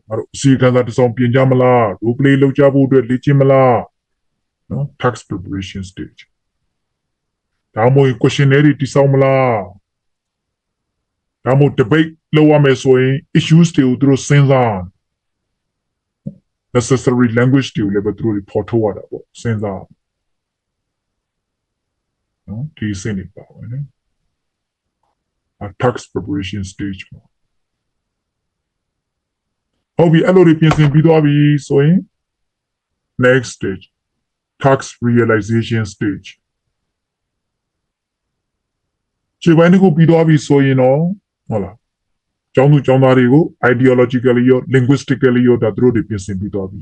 အဲ့တော့စီကံသာတစ်ဆောင်ပြင်ကြမလား role play လုပ်ကြဖို့အတွက်လေ့ကျင့်မလားနော် task preparation stage ဒါမှမဟုတ် questionnaire တွေတိစောက်မလားဒါမှမဟုတ် debate လုပ်ရမယ်ဆိုရင် issues တွေကိုသူတို့စဉ်းစား necessary language တွေကိုလည်းပဲသူတို့ဖော်ထုတ်ရတာပေါ့စဉ်းစားနော်ဒီစနစ်ပါပဲနော် task preparation stage မှာဟုတ်ပြီအဲ့လိုတွေပြင်ဆင်ပြီးသွားပြီဆိုရင် next stage task realization stage ခြေပိုင်းတစ်ခုပြီးသွားပြီဆိုရင်တော့ဟုတ်လားကျောင်းသူကျောင်းသားတွေကို ideologically ရော linguistically ရောဒါသူတို့တွေပြင်ဆင်ပြီးသွားပြီ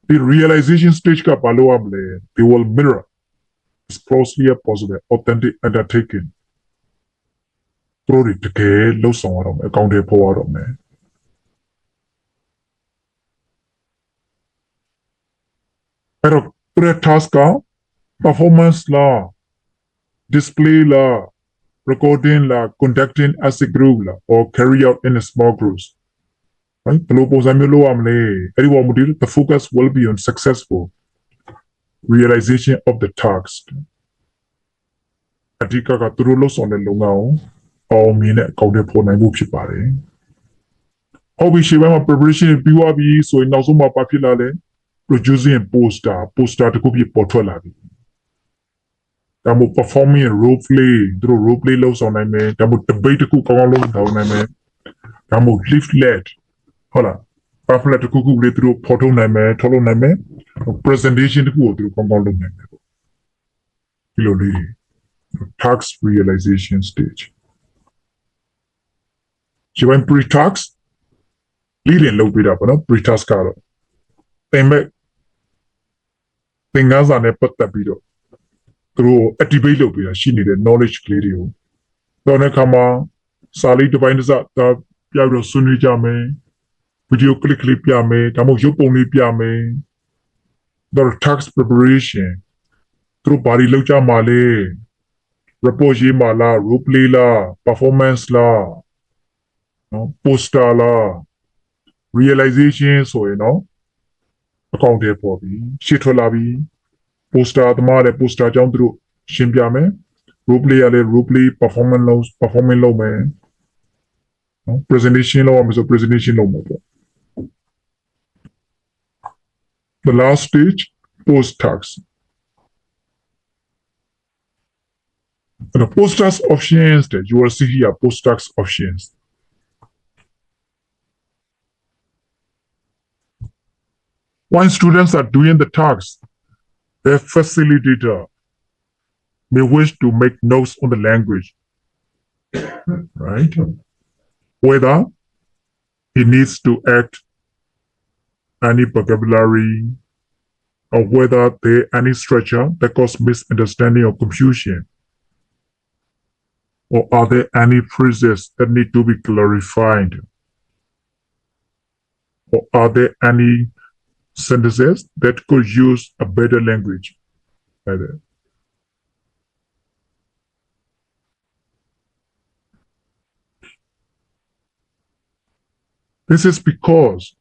ဒီ realization stage ကဘာလို့ရမလဲ they will mirror as closely as possible authentic undertaking သူတို့တွေတကယ်လှုပ်ဆောင်ရတော့မယ်အကောင့်တွေပေါ်ရတော့မယ်အဲ့တော့ task က performance လား display လား recording လား conducting as a group လား or carry out in a small groups right ဘယ်လိုပုံစံမျိုးလုပ်ရမလဲအဲ့ဒီပေါ်မူတည် the focus will be on successful realization of the task အဓိကကသူတို့လှုပ်ဆောင်တဲ့လုပ်ငန်းကိုအောင်မြင်တဲ့အကောင့်တွေပေါ်နိုင်ဖို့ဖြစ်ပါတယ်ဟုတ်ပြီရှေ့ပိုင်းမှာ preparation ပြီးသွားပြီဆိုရင်နောက်ဆုံးမှာဘာဖြစ်လာလဲ producing poster တခုပြပေါ်ထွက်လာပြီဒါမှ performing role play သူတို့ role play လုပ်ဆောင်နိုင်မယ်ဒါမှ debate တခုကောင်းကောင်းလုပ်ဆောင်နိုင်မယ်ဒါမှ leaflet ဟုတ်လား pamphlet တခုခုလေးသူတို့ဖော်ထုတ်နိုင်မယ်ထုတ်လုပ်နိုင်မယ် presentation တခုကိုသူတို့ကောင်းကောင်းလုပ်နိုင်မယ်ပေါ့ဒီလိုလေး task realization stage ဒီပိုင်း pre-task လေးရင်လုပ်ပြတာပေါ့နော် pre-task ကတော့သင်ခန်းစာနဲ့ပတ်သက်ပြီးတော့သူတို့ activate လုပ်ပြတာရှိနေတဲ့ knowledge ကလေးတွေကိုတော့တဲ့အခါမှာစာလေးတစ်ပိုင်းတစ်စဒါပြပြီးတော့ဆွေးနွေးကြမယ် video clip လေးပြမယ်ဒါမှမဟုတ်ရုပ်ပုံလေးပြမယ်တော့ task preparation သူတို့ဘာတွေလုပ်ကြမှာလဲ report ရေးမှာလား role play လား performance လားနော် poster လား realization ဆိုရင်တော့အကောင့်တွေပေါ်ပြီရှေ့ထွက်လာပြီ poster သမားလည်း poster အကြောင်းသူတို့ရှင်းပြမယ် role play လည်း role play performance လုပ်မယ်နော် presentation လုပ်ရမယ်ဆို presentation လုပ်မယ်ပေါ့ the last stage post task the post task options that you will see here post task options when students are doing the tasks their facilitator may wish to make notes on the language, right? Whether he needs to add any vocabulary or whether there any structure that cause misunderstanding or confusion. Or are there any phrases that need to be clarified? Or are there any sentences that could use a better language? Like that. This is because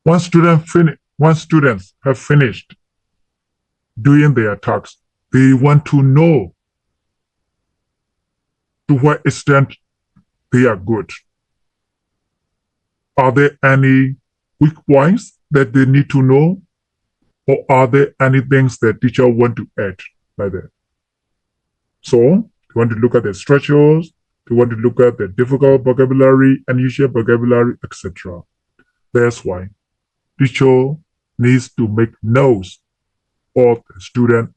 once students have finished doing their tasks, they want to know to what extent they are good. Are there any weak points that they need to know? Or are there any things that teacher want to add like that? So, they want to look at the structures, they want to look at the difficult vocabulary, unusual vocabulary, etc. That's why teacher needs to make notes of the student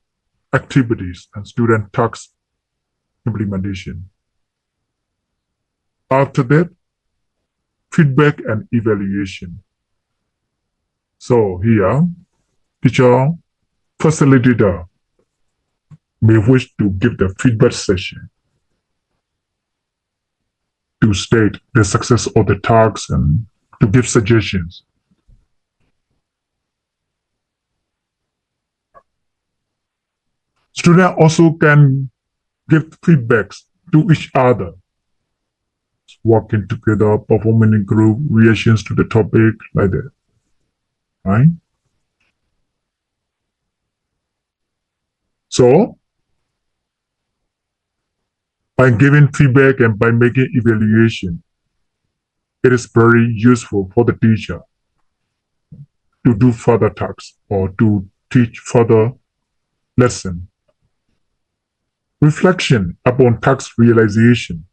activities and student tasks implementation. After that, feedback and evaluation. So here, teacher, facilitator may wish to give the feedback session to state the success of the tasks and to give suggestions. Students also can give feedbacks to each other, working together, performing in group, reactions to the topic, like that, right? So, by giving feedback and by making evaluation, it is very useful for the teacher to do further tasks or to teach further lesson. Reflection upon task realization.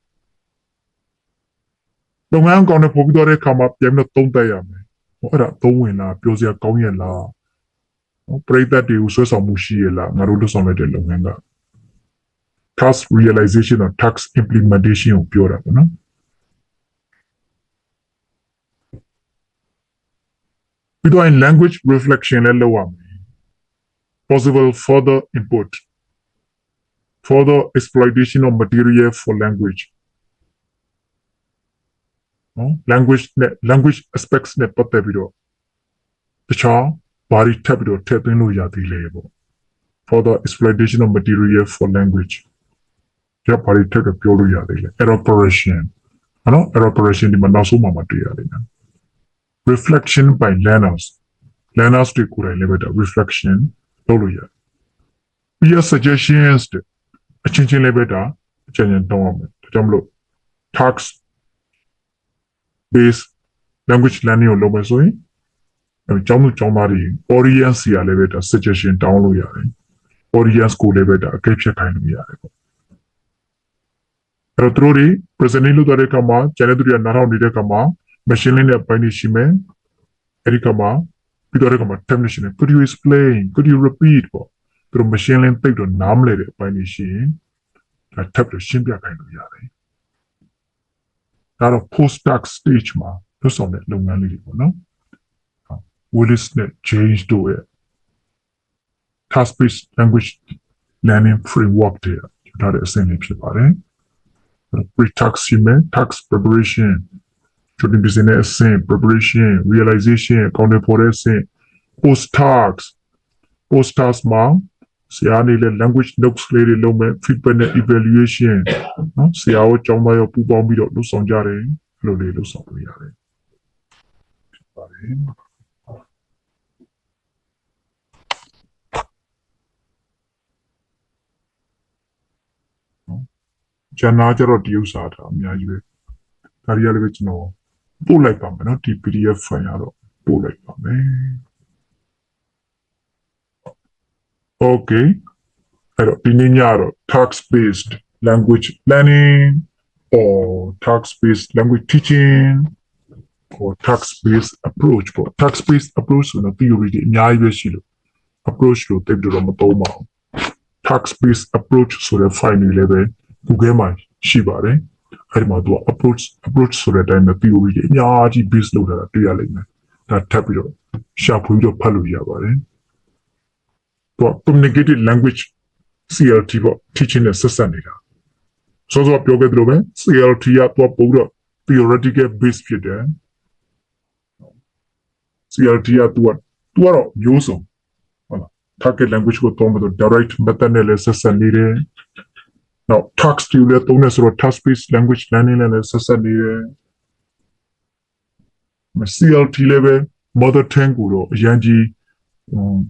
လုပ်ငန်းကောင်းတဲ့ပို့ပြီးတော့တဲ့အခါမှာပြန်ပြီးတော့သုံးသပ်ရမယ်။အဲ့ဒါသုံးဝင်လားပြောစရာကောင်းရဲ့လား။ပရိသတ်တွေကိုဆွဲဆောင်မှုရှိရဲ့လားငါတို့လုပ်ဆောင်လိုက်တဲ့လုပ်ငန်းက task realization or task implementation ကိုပြောတာပေါ့နော်။ပြီးတော့ language reflection လည်းလုပ်ရမယ် possible further input further exploitation of material for language language aspects နဲ့ပတ်သက်ပြီးတော့တခြားဘာတွေထပ်ပြီးတော့ထည့်သွင်းလို့ရသေးလဲပေါ့ further exploitation of material for language ကြပါရီထပ်ပြောလို့ရသေးလဲ error correction နော် error correction ဒီမှာနောက်ဆုံးမှာတွေ့ရလိမ့်မယ် reflection by learners တွေကိုယ်တိုင်လည်းပဲ reflection လုပ်လို့ရတယ် peer suggestions အချင်းချင်းလည်းပဲဒါအချင်းချင်းတောင်းရမယ်ဒါကြောင့်မလို့ task based language learning ကိုလုပ်မယ်ဆိုရင်ကျောင်းသူကျောင်းသားတွေ audience စီရလည်းပဲဒါ suggestion တောင်းလို့ရတယ် audience ကိုလည်းပဲဒါအကဲဖြတ်ခိုင်းလို့ရတယ်ပေါ့အဲ့တော့သူတို့တွေ presentation လုပ်တဲ့အခါမှာကျန်တဲ့သူတွေကနားထောင်နေတဲ့အခါမှာ machine learning နဲ့ပိုင်းနေရှိမယ်အဲ့ဒီအခါမှာပြီးတော့တဲ့အခါမှာ definition could you explain could you repeat ပေါ့သူတို့ machine learning သိတော့နားမလည်တဲ့အပိုင်းနေရှိရင်ဒါထပ်ပြီးရှင်းပြခိုင်းလို့ရတယ်ဒါတော့ post tax stage မှာလုပ်ဆောင်တဲ့လုပ်ငန်းလေးတွေပေါ့နော် Willis နဲ့ James တို့ရဲ့ task based language learning framework တွေယူထားတဲ့အဆင့်လေးဖြစ်ပါတယ် pre-tax tax preparation ကြိုတင်ပြင်ဆင်တဲ့အဆင့် preparation realization ကောင်းတဲ့ပေါ်တဲ့အဆင့် post tax မှာဆရာနေလေ language notes လေးတွေလုပ်မယ် feedback နဲ့ evaluation နော်ဆရာတို့ကျောင်းသားရောပူးပေါင်းပြီးတော့လုပ်ဆောင်ကြတယ်အဲ့လိုလေးလုပ်ဆောင်လို့ရတယ်ပါတယ်ကျန်တာကျတော့ဒီဥစ္စာဒါအများကြီးပဲဒါရီရလည်းပဲကျွန်တော်ပို့လိုက်ပါမယ်နော်ဒီ PDF file ကတော့ပို့လိုက်ပါမယ် Okay အဲ့တော့ဒီနေ့ညတော့ task based language learning or task based language teaching or task based approach ပေါ့ task based approach ဆိုတော့ theory တွေအများကြီးပဲရှိလို့ approach လို့တိတ်တော့မသုံးပါဘူး task based approach ဆိုတဲ့ file တွေလည်းပဲ Google မှာရှိပါတယ်အဲ့ဒီမှာသူက approach ဆိုတဲ့အတိုင်းပဲ theory တွေအများကြီး base လုပ်ထားတာတွေ့ရလိမ့်မယ်ဒါထပ်ပြီးတော့ရှာဖွေပြီးတော့ဖတ်လို့ရပါတယ်သူက communicated language CLT ပေါ့ teaching နဲ့ဆက်စပ်နေတာစောစောပြောခဲ့သလိုပဲ CLT ကတော့ပို့တော့ theoretical base ဖြစ်တယ် CLT ကသူကတော့မျိုးစုံဟုတ်လား target language ကိုသုံးပြီးတော့ direct method နဲ့လည်းဆက်စပ်နေတယ် Now task တွေလည်းသုံးနေဆိုတော့ task based language learning နဲ့လည်းဆက်စပ်နေတယ် CLT လည်းပဲ mother tongue ကိုတော့အရင်ကြီး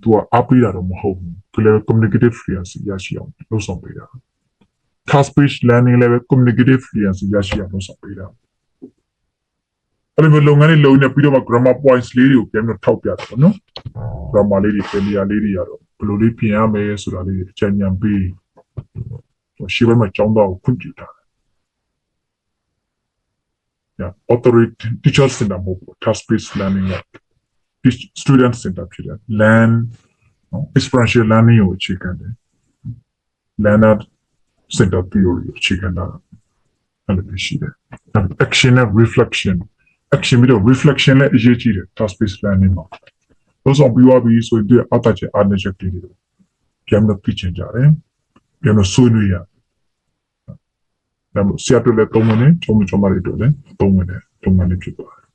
သူကအပေးတာတော့မဟုတ်ဘူးသူလည်း communicative fluency ရရှိအောင်လုပ်ဆောင်ပေးတာ task based learning လည်းပဲ communicative fluency ရရှိအောင်လုပ်ဆောင်ပေးတာအဲ့ဒီလုပ်ငန်းလေးလုံးနေပြီးတော့ grammar points လေးတွေကိုပြန်ပြီးထောက်ပြတာပေါ့နော် grammar လေးတွေပြန်နေရာလေးတွေကတော့ဘယ်လိုလေးပြင်ရမယ်ဆိုတာလေးအကြံဉာဏ်ပေးရှိဘက်မှာကျောင်းသားကိုခွင့်ပြုထားတယ် authority teacher center မဟုတ်ဘူး task based learning က student center ဖြစ်တယ် learn experiential learning ကိုအခြေခံတယ် learner center theory ကိုအခြေခံတာ အဲ့လိုမျိုးရှိတယ် action နဲ့ reflection action ပြီးတော့ reflection လည်းအရေးကြီးတယ် task based learning မှာလို့ဆိုပြီးသွားပြီဆိုရင်ဒီအတချက်အားနည်းချက်တွေကိုပြန်လို့သိချင်ကြတယ်ပြန်လို့ဆွေးနွေးရဒါမှဆရာတို့လည်းသုံးဝင်နေချုံချုံမလေးတို့လည်းသုံးဝင်တယ်သုံးဝင်နေဖြစ်သွားတယ်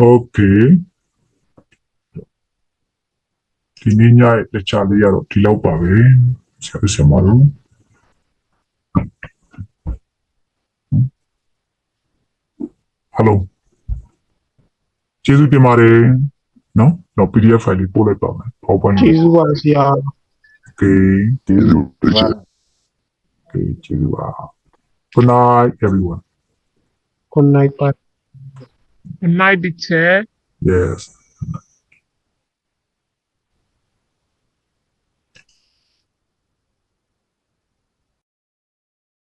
Okay ဒီနေ့ညရဲ့လက်ချလေးရတော့ဒီလောက်ပါပဲဆရာဆရာမတို့ Hello ကျေးဇူးတင်ပါတယ်နော်တော့ PDF file လေးပို့လိုက်ပါမယ် PowerPoint ကျေးဇူးပါဆရာ Okay ကျေးဇူး Okay ကျေးဇူးပါ Good night everyone Good night, bye. Good night, teacher. Yes